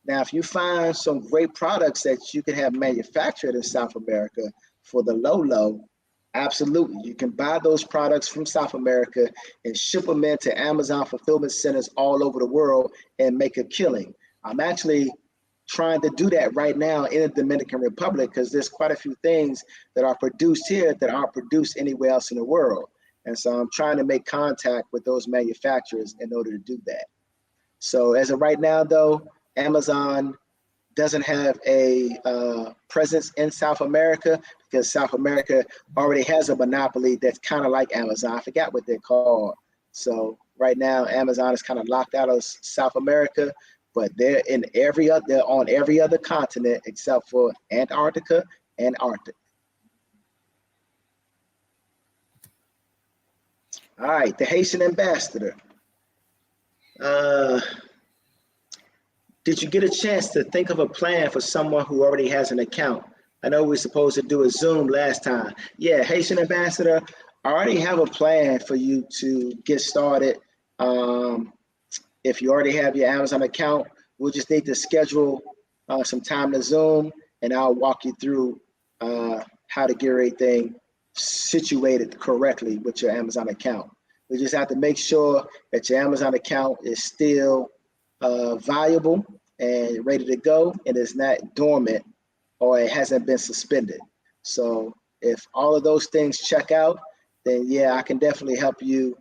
Now, if you find some great products that you can have manufactured in South America for the low, absolutely. You can buy those products from South America and ship them into Amazon fulfillment centers all over the world and make a killing. I'm actually trying to do that right now in the Dominican Republic because there's quite a few things that are produced here that aren't produced anywhere else in the world. And so I'm trying to make contact with those manufacturers in order to do that. So as of right now, though, Amazon doesn't have a presence in South America because South America already has a monopoly that's kind of like Amazon. I forgot what they're called. So right now, Amazon is kind of locked out of South America, but they're on every other continent except for Antarctica and Arctic. All right, the Haitian ambassador. Did you get a chance to think of a plan for someone who already has an account? I know we were supposed to do a Zoom last time. Yeah, Haitian ambassador, I already have a plan for you to get started. If you already have your Amazon account, we'll just need to schedule some time to Zoom, and I'll walk you through how to get everything situated correctly with your Amazon account. We just have to make sure that your Amazon account is still valuable and ready to go, and is not dormant or it hasn't been suspended. So if all of those things check out, then yeah, I can definitely help you,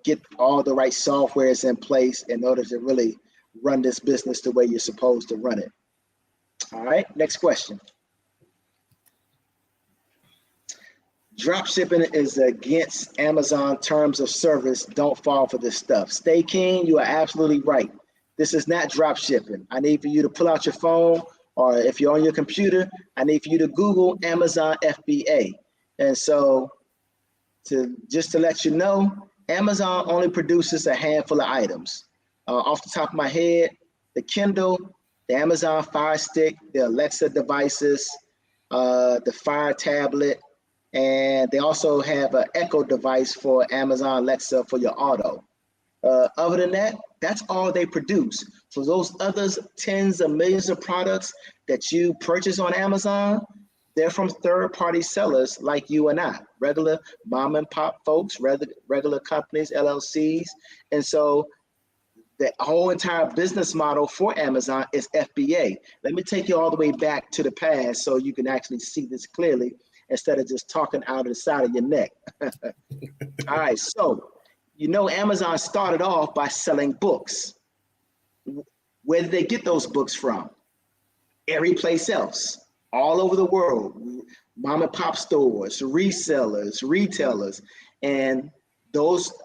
get all the right softwares in place in order to really run this business the way you're supposed to run it. All right, next question. Drop shipping is against Amazon terms of service. Don't fall for this stuff. Stay keen. You are absolutely right. This is not drop shipping. I need for you to pull out your phone, or if you're on your computer, I need for you to Google Amazon FBA. And so just to let you know, Amazon only produces a handful of items. Off the top of my head, the Kindle, the Amazon Fire Stick, the Alexa devices, the Fire tablet, and they also have an Echo device for Amazon Alexa for your auto. Other than that, that's all they produce. So those others, tens of millions of products that you purchase on Amazon, they're from third-party sellers like you and I, regular mom and pop folks, regular companies, LLCs. And so the whole entire business model for Amazon is FBA. Let me take you all the way back to the past so you can actually see this clearly instead of just talking out of the side of your neck. All right, so Amazon started off by selling books. Where did they get those books from? Every place else, all over the world, mom and pop stores, resellers, retailers, and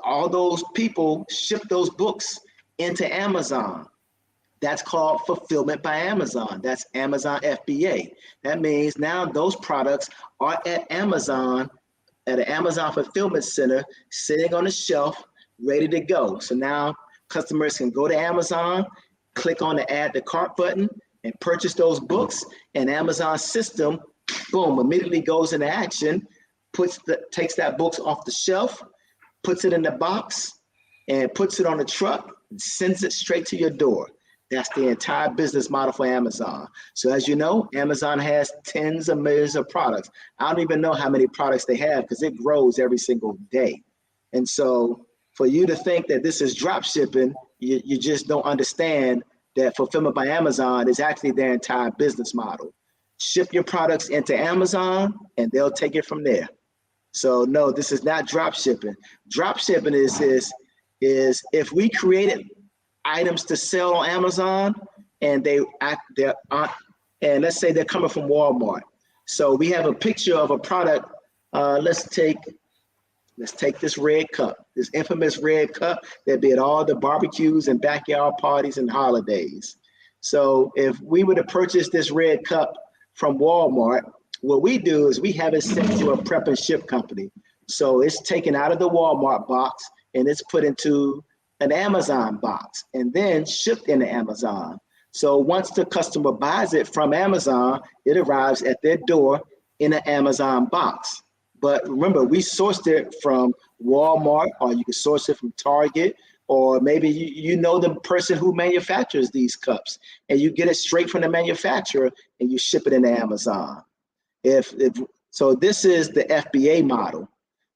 all those people ship those books into Amazon. That's called fulfillment by Amazon. That's Amazon FBA. That means now those products are at Amazon, at an Amazon fulfillment center, sitting on the shelf, ready to go. So now customers can go to Amazon, click on the add to cart button, and purchase those books, and Amazon system, boom, immediately goes into action, takes that books off the shelf, puts it in the box, and puts it on the truck, and sends it straight to your door. That's the entire business model for Amazon. So as you know, Amazon has tens of millions of products. I don't even know how many products they have because it grows every single day. And so for you to think that this is drop shipping, you just don't understand that fulfillment by Amazon is actually their entire business model. Ship your products into Amazon and they'll take it from there. So no, this is not drop shipping. Drop shipping is if we created items to sell on Amazon and and let's say they're coming from Walmart. So we have a picture of a product. Let's take this red cup, this infamous red cup that be at all the barbecues and backyard parties and holidays. So if we were to purchase this red cup from Walmart, what we do is we have it sent to a prep and ship company. So it's taken out of the Walmart box and it's put into an Amazon box and then shipped into Amazon. So once the customer buys it from Amazon, it arrives at their door in an Amazon box. But remember, we sourced it from Walmart, or you can source it from Target, or maybe you know the person who manufactures these cups and you get it straight from the manufacturer and you ship it into Amazon. So this is the FBA model.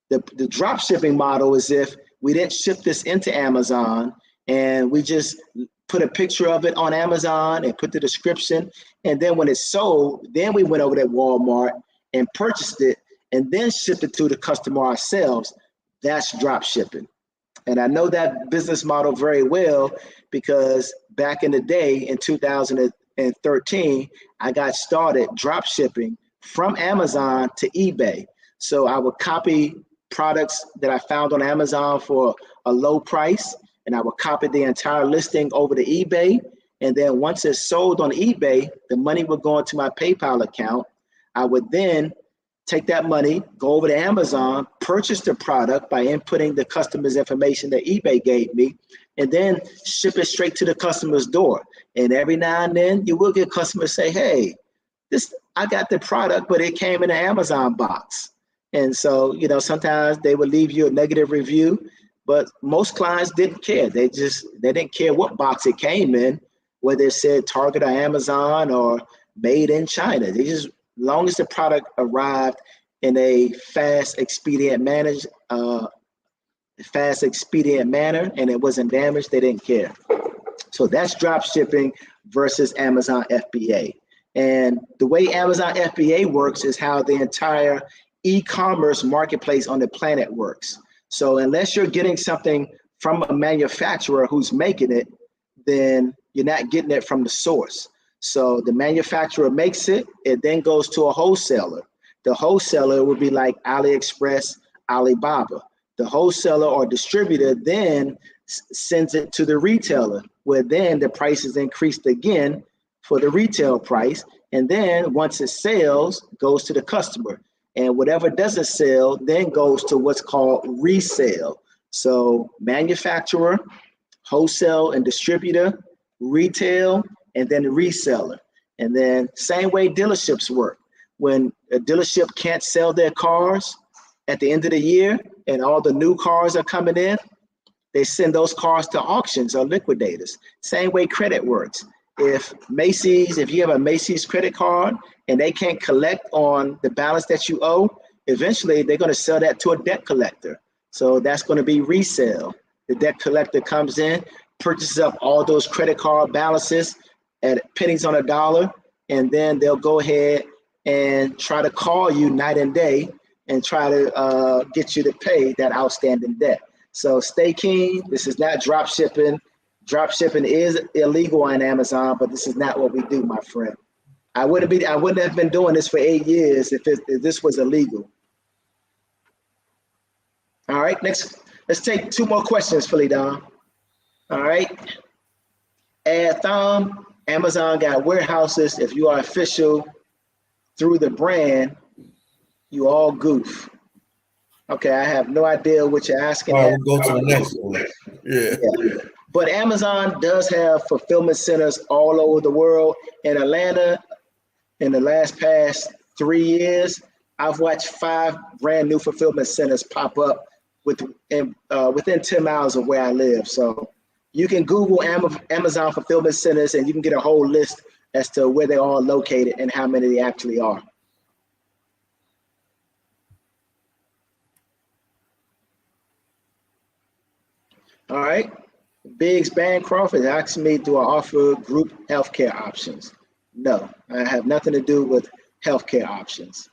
The drop shipping model is if we didn't ship this into Amazon and we just put a picture of it on Amazon and put the description. And then when it's sold, then we went over to Walmart and purchased it and then shipped it to the customer ourselves. That's drop shipping. And I know that business model very well because back in the day in 2013, I got started drop shipping from Amazon to eBay. So I would copy products that I found on Amazon for a low price, and I would copy the entire listing over to eBay. And then once it's sold on eBay, the money would go into my PayPal account. I would then take that money, go over to Amazon, purchase the product by inputting the customer's information that eBay gave me, and then ship it straight to the customer's door. And every now and then you will get customers say, hey, I got the product, but it came in an Amazon box. And so, sometimes they would leave you a negative review, but most clients didn't care. They didn't care what box it came in, whether it said Target or Amazon or made in China. They just Long as the product arrived in a fast, expedient manner, and it wasn't damaged, they didn't care. So that's drop shipping versus Amazon FBA. And the way Amazon FBA works is how the entire e-commerce marketplace on the planet works. So unless you're getting something from a manufacturer who's making it, then you're not getting it from the source. So the manufacturer makes it, it then goes to a wholesaler. The wholesaler would be like AliExpress, Alibaba. The wholesaler or distributor then sends it to the retailer, where then the price is increased again for the retail price. And then once it sells, goes to the customer. And whatever doesn't sell then goes to what's called resale. So manufacturer, wholesale and distributor, retail, and then the reseller. And then same way dealerships work. When a dealership can't sell their cars at the end of the year and all the new cars are coming in, they send those cars to auctions or liquidators. Same way credit works. If you have a Macy's credit card and they can't collect on the balance that you owe, eventually they're going to sell that to a debt collector. So that's going to be resale. The debt collector comes in, purchases up all those credit card balances at pennies on a dollar, and then they'll go ahead and try to call you night and day and try to get you to pay that outstanding debt. So stay keen. This is not drop shipping. Drop shipping is illegal on Amazon, but this is not what we do, my friend. I wouldn't have been doing this for 8 years if this was illegal. All right, next, let's take 2 more questions, PhillyDom. All right. Add thumb. Amazon got warehouses. If you are official through the brand, you all goof. Okay, I have no idea what you're asking. All right, we'll go to the next one. Yeah. But Amazon does have fulfillment centers all over the world. In Atlanta, in the past 3 years, I've watched 5 brand new fulfillment centers pop up within 10 miles of where I live. So you can Google Amazon fulfillment centers and you can get a whole list as to where they are located and how many they actually are. All right. Biggs Bancroft is asking me, do I offer group healthcare options? No, I have nothing to do with healthcare options.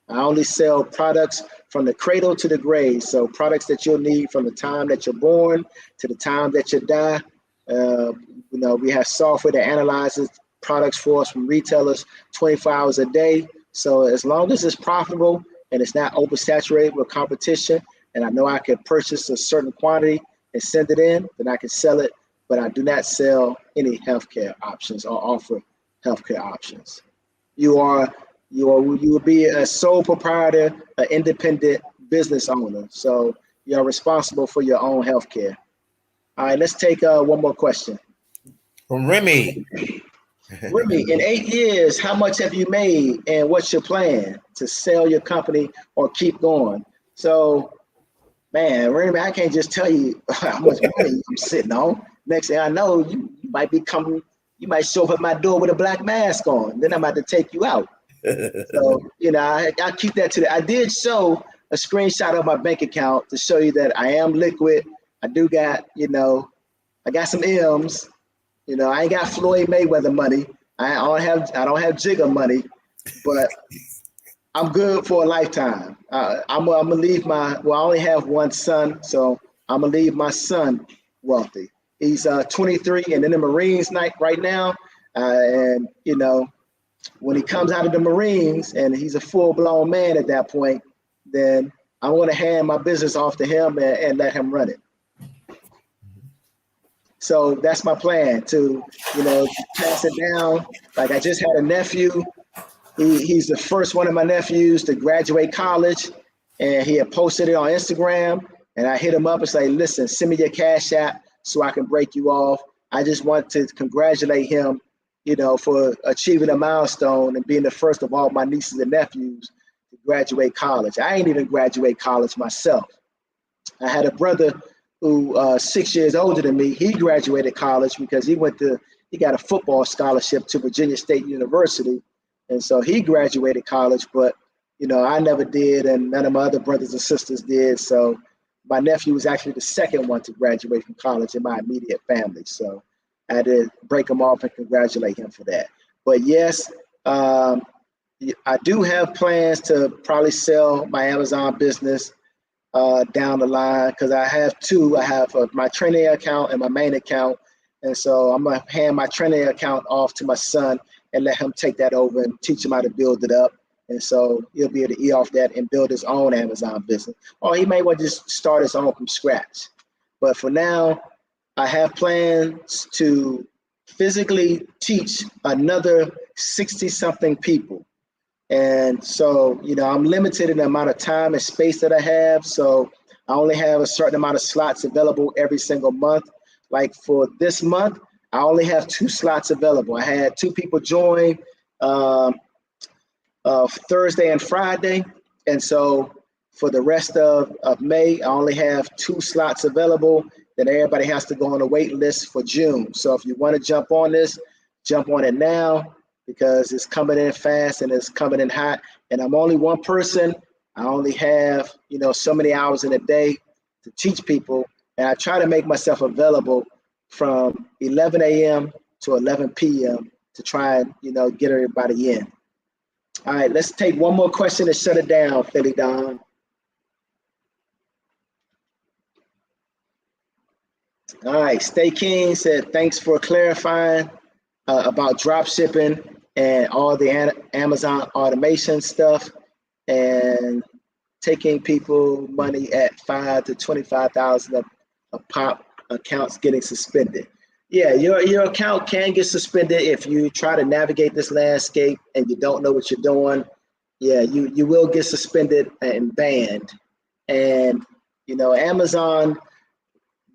I only sell products from the cradle to the grave. So products that you'll need from the time that you're born to the time that you die. We have software that analyzes products for us from retailers 24 hours a day. So as long as it's profitable and it's not oversaturated with competition, and I know I can purchase a certain quantity and send it in, then I can sell it. But I do not sell any healthcare options or offer healthcare options. You will be a sole proprietor, an independent business owner. So you're responsible for your own healthcare. All right, let's take one more question. From Remy. Remy, in 8 years, how much have you made and what's your plan to sell your company or keep going? So, man, Remy, I can't just tell you how much money I'm sitting on. Next thing I know, you might show up at my door with a black mask on. Then I'm about to take you out. So, I keep that to I did show a screenshot of my bank account to show you that I am liquid. I do got, I got some M's. I ain't got Floyd Mayweather money. I don't have Jigga money, but I'm good for a lifetime. I'm gonna leave I only have one son, so I'm gonna leave my son wealthy. He's 23 and in the Marines right now, and when he comes out of the Marines and he's a full-blown man at that point, then I'm gonna hand my business off to him and let him run it. So that's my plan to, pass it down. Like I just had a nephew. He's the first one of my nephews to graduate college, and he had posted it on Instagram. And I hit him up and say, listen, send me your Cash App so I can break you off. I just want to congratulate him, for achieving a milestone and being the first of all my nieces and nephews to graduate college. I ain't even graduate college myself. I had a brother who 6 years older than me. He graduated college because he got a football scholarship to Virginia State University. And so he graduated college, but I never did, and none of my other brothers and sisters did. So my nephew was actually the second one to graduate from college in my immediate family. So I had to break him off and congratulate him for that. But yes, I do have plans to probably sell my Amazon business down the line, because I have two. I have my training account and my main account. And so I'm going to hand my training account off to my son and let him take that over and teach him how to build it up. And so he'll be able to eat off that and build his own Amazon business. Or he may want to just start his own from scratch. But for now, I have plans to physically teach another 60-something people. And so, I'm limited in the amount of time and space that I have. So I only have a certain amount of slots available every single month. Like for this month, I only have 2 slots available. I had 2 people join Thursday and Friday. And so for the rest of May, I only have 2 slots available. Then everybody has to go on a wait list for June. So if you want to jump on this, jump on it now, because it's coming in fast and it's coming in hot. And I'm only one person. I only have, so many hours in a day to teach people. And I try to make myself available from 11 a.m. to 11 p.m. to try and, get everybody in. All right, let's take one more question and shut it down, PhillyDom. All right, Stay King said, thanks for clarifying about drop shipping and all the Amazon automation stuff and taking people money at $5,000 to $25,000 a pop, accounts getting suspended. Yeah, your account can get suspended if you try to navigate this landscape and you don't know what you're doing. Yeah, you will get suspended and banned. And Amazon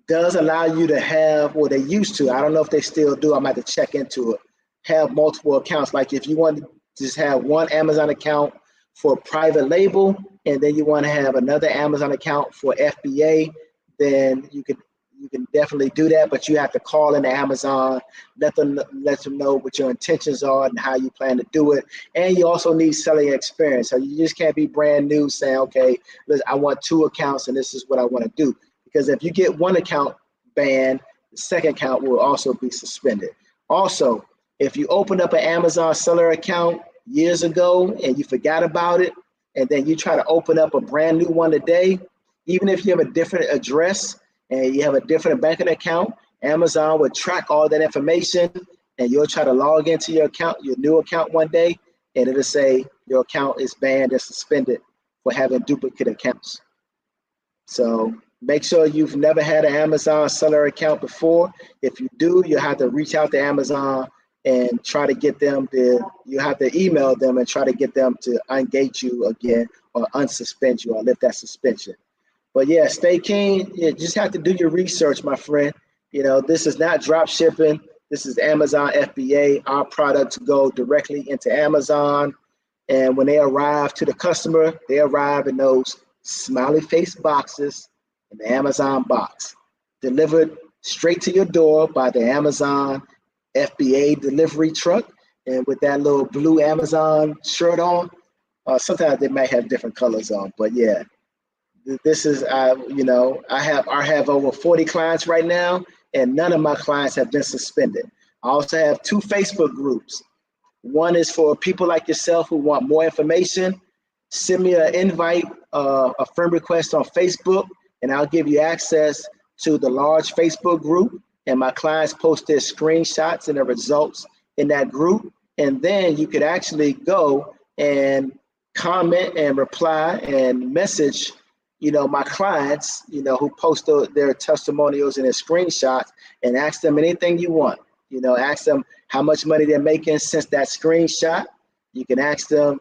does allow you to have, or they used to, I don't know if they still do, I'm going to have to check into it, have multiple accounts. Like if you want to just have one Amazon account for private label, and then you want to have another Amazon account for FBA, then you can definitely do that, but you have to call into Amazon, let them know what your intentions are and how you plan to do it. And you also need selling experience. So you just can't be brand new saying, okay, listen, I want 2 accounts and this is what I want to do. Because if you get one account banned, the second account will also be suspended. Also, if you open up an Amazon seller account years ago and you forgot about it, and then you try to open up a brand new one today, even if you have a different address and you have a different banking account, Amazon will track all that information, and you'll try to log into your account, your new account one day, and it'll say your account is banned and suspended for having duplicate accounts. So make sure you've never had an Amazon seller account before. If you do, you have to reach out to Amazon and try to get them you have to email them and try to get them to engage you again or unsuspend you or lift that suspension. But yeah, Stay Keen. You just have to do your research, my friend. This is not drop shipping. This is Amazon FBA. Our products go directly into Amazon. And when they arrive to the customer, they arrive in those smiley face boxes in the Amazon box, delivered straight to your door by the Amazon FBA delivery truck. And with that little blue Amazon shirt on, sometimes they might have different colors on, but yeah. This is, I have over 40 clients right now, and none of my clients have been suspended. I also have 2 Facebook groups. One is for people like yourself who want more information. Send me an invite, a friend request on Facebook, and I'll give you access to the large Facebook group. And my clients post their screenshots and the results in that group. And then you could actually go and comment and reply and message my clients, who post their testimonials and their screenshots, and ask them anything you want. Ask them how much money they're making since that screenshot. You can ask them,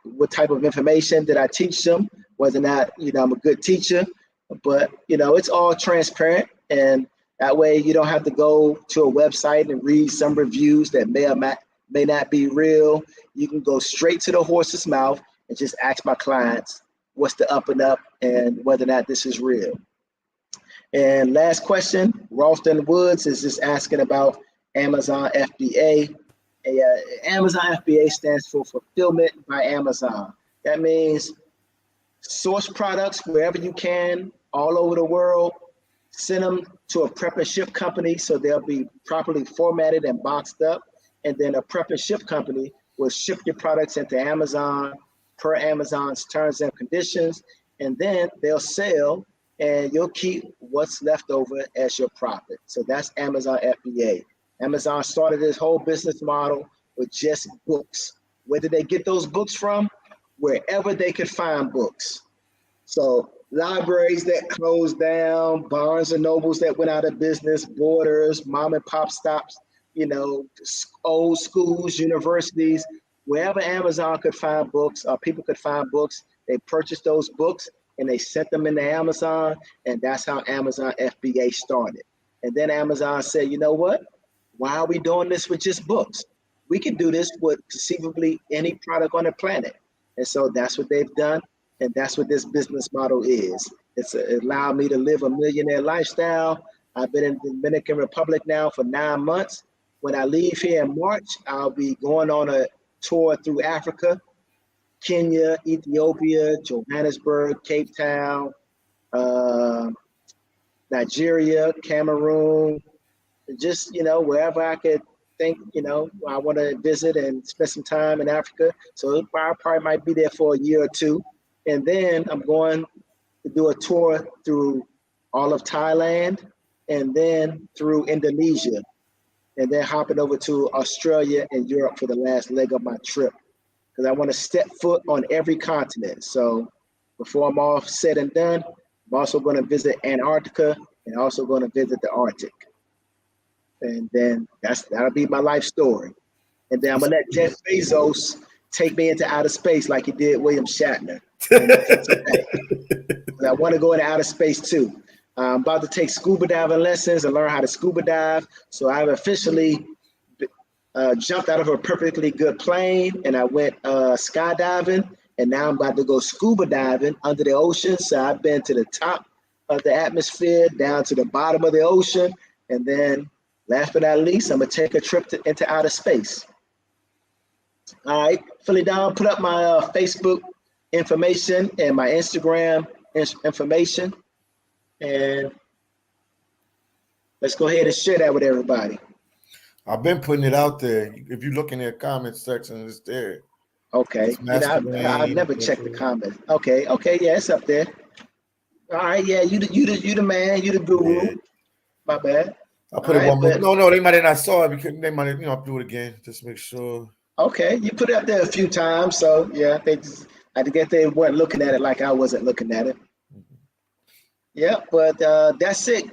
what type of information did I teach them, whether or not, I'm a good teacher. But, it's all transparent, and that way you don't have to go to a website and read some reviews that may not be real. You can go straight to the horse's mouth and just ask my clients what's the up and up and whether or not this is real. And last question, Ralston Woods is just asking about Amazon FBA. Amazon FBA stands for Fulfillment by Amazon. That means source products wherever you can, all over the world, send them to a prep and ship company so they'll be properly formatted and boxed up. And then a prep and ship company will ship your products into Amazon per Amazon's terms and conditions. And then they'll sell and you'll keep what's left over as your profit. So that's Amazon FBA. Amazon started this whole business model with just books. Where did they get those books from? Wherever they could find books. So libraries that closed down, Barnes and Nobles that went out of business, Borders, mom and pop stops, you know, old schools, universities, wherever Amazon could find books or people could find books, they purchased those books and they sent them into Amazon. And that's how Amazon FBA started. And then Amazon said, you know what? Why are we doing this with just books? We can do this with conceivably any product on the planet. And so that's what they've done. And that's what this business model is. It allowed me to live a millionaire lifestyle. I've been in the Dominican Republic now for 9 months. When I leave here in March, I'll be going on a tour through Africa, Kenya, Ethiopia, Johannesburg, Cape Town, Nigeria, Cameroon, just, you know, wherever I could think, you know, I want to visit and spend some time in Africa. So I probably might be there for a year or two. And then I'm going to do a tour through all of Thailand and then through Indonesia, and then hopping over to Australia and Europe for the last leg of my trip. Because I want to step foot on every continent. So before I'm all said and done, I'm also going to visit Antarctica and also going to visit the Arctic. And then that'll be my life story. And then I'm going to let Jeff Bezos take me into outer space like he did William Shatner. But I want to go into outer space too. I'm about to take scuba diving lessons and learn how to scuba dive. So I've officially jumped out of a perfectly good plane and I went skydiving. And now I'm about to go scuba diving under the ocean. So I've been to the top of the atmosphere, down to the bottom of the ocean. And then last but not least, I'm going to take a trip into outer space. All right, PhillyDom, put up my Facebook information and my Instagram information. And let's go ahead and share that with everybody. I've been putting it out there. If you look in the comment section, it's there. Okay. I've never checked the comments. Okay, yeah, it's up there. All right, yeah, you the man, you the guru. Yeah. My bad. I'll put it one more. No, they might have not saw it because they might have, I'll do it again. Just make sure. Okay, you put it up there a few times, so yeah, I guess they weren't looking at it like I wasn't looking at it. Mm-hmm. Yeah, but that's it,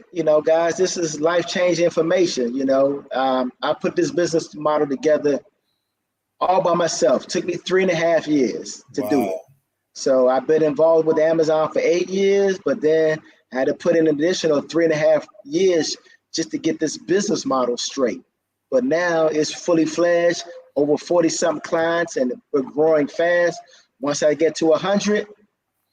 guys. This is life-changing information. I put this business model together all by myself. It took me 3.5 years to do it. So I've been involved with Amazon for 8 years, but then I had to put in an additional 3.5 years just to get this business model straight. But now it's fully fledged, over 40-something clients, and we're growing fast. Once I get to 100,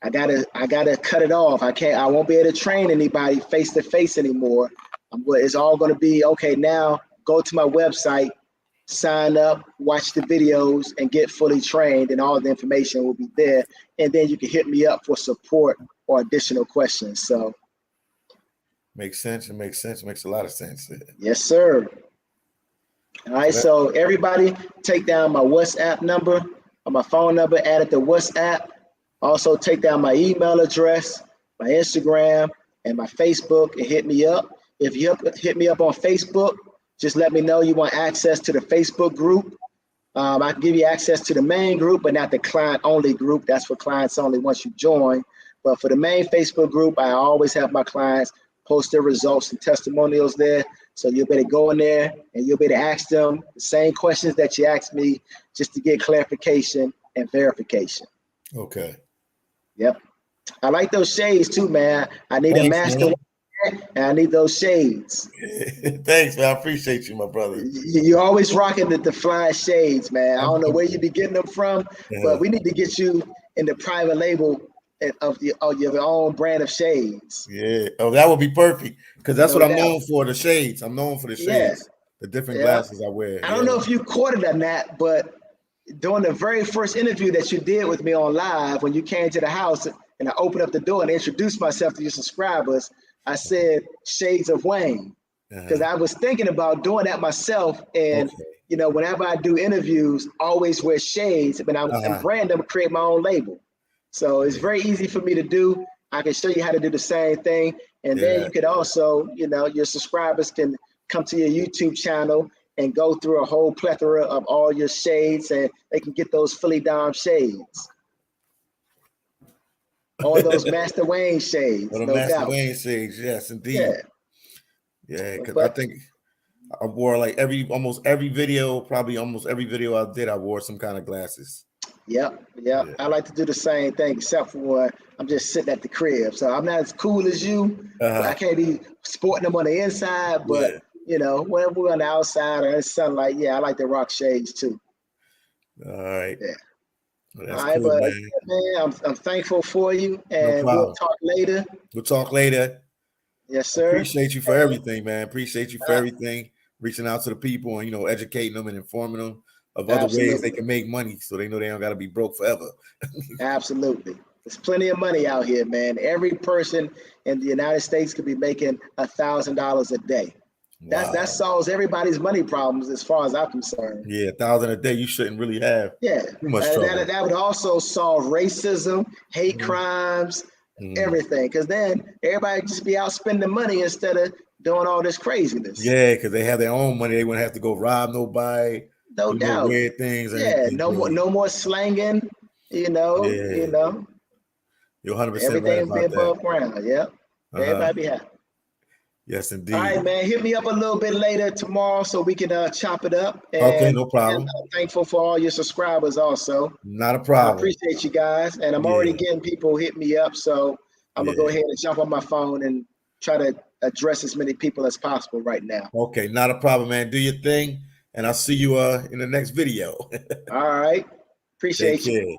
I gotta cut it off. I won't be able to train anybody face to face anymore. It's all going to be, okay, now go to my website, sign up, watch the videos, and get fully trained, and all the information will be there. And then you can hit me up for support or additional questions. So makes sense. It makes sense. It makes a lot of sense. Yes, sir. All right, so everybody take down my WhatsApp number or my phone number, add it to WhatsApp. Also take down my email address, my Instagram, and my Facebook, and hit me up. If you hit me up on Facebook, just let me know you want access to the Facebook group. I can give you access to the main group, but not the client-only group. That's for clients only once you join. But for the main Facebook group, I always have my clients post their results and testimonials there. So you'll better go in there and you'll better ask them the same questions that you asked me just to get clarification and verification. Okay. Yep. I like those shades too, man. I need a master and I need those shades. Thanks, man. I appreciate you, my brother. You're always rocking the fly shades, man. I don't know where you be getting them from, but we need to get you in the private label of your own brand of shades. Yeah. Oh, that would be perfect because that's what I'm known for, the shades. I'm known for the shades. the different glasses I wear. I don't know if you caught it or not, but during the very first interview that you did with me on live, when you came to the house and I opened up the door and introduced myself to your subscribers, I said Shades of Wayne, because I was thinking about doing that myself. And you know, whenever I do interviews, I always wear shades, but I'm brand them, create my own label. So it's very easy for me to do. I can show you how to do the same thing. And then you could also, you know, your subscribers can come to your YouTube channel and go through a whole plethora of all your shades, and they can get those PhillyDom shades. All those Master Wayne shades, no Master doubt. Wayne shades, yes, indeed. Yeah, because I think I wore like almost every video I did, I wore some kind of glasses. Yep. I like to do the same thing, except for when I'm just sitting at the crib. So I'm not as cool as you. I can't be sporting them on the inside, but you know, when we're on the outside or in sunlight, I like to rock shades too. All right. Yeah. Well, that's cool, but man, I'm thankful for you, and we'll talk later. We'll talk later. Yes, sir. Appreciate you for everything, man. Appreciate you for everything. Reaching out to the people and, you know, educating them and informing them of other ways they can make money, so they know they don't got to be broke forever. Absolutely. There's plenty of money out here, man. Every person in the United States could be making $1,000 a day. That solves everybody's money problems as far as I'm concerned. Yeah, $1,000 a day you shouldn't really have too much trouble. That would also solve racism, hate crimes, everything. Because then everybody just be out spending money instead of doing all this craziness. Yeah, because they have their own money. They wouldn't have to go rob nobody. No doubt. Weird things. No more slanging. You know. You're 100% everything right about be above ground. Yep. Everybody be happy. Yes, indeed. All right, man. Hit me up a little bit later tomorrow so we can chop it up. And, okay, no problem. I'm thankful for all your subscribers also. Not a problem. I appreciate you guys. And I'm already getting people hit me up. So I'm going to go ahead and jump on my phone and try to address as many people as possible right now. Okay, not a problem, man. Do your thing. And I'll see you in the next video. All right. Appreciate you.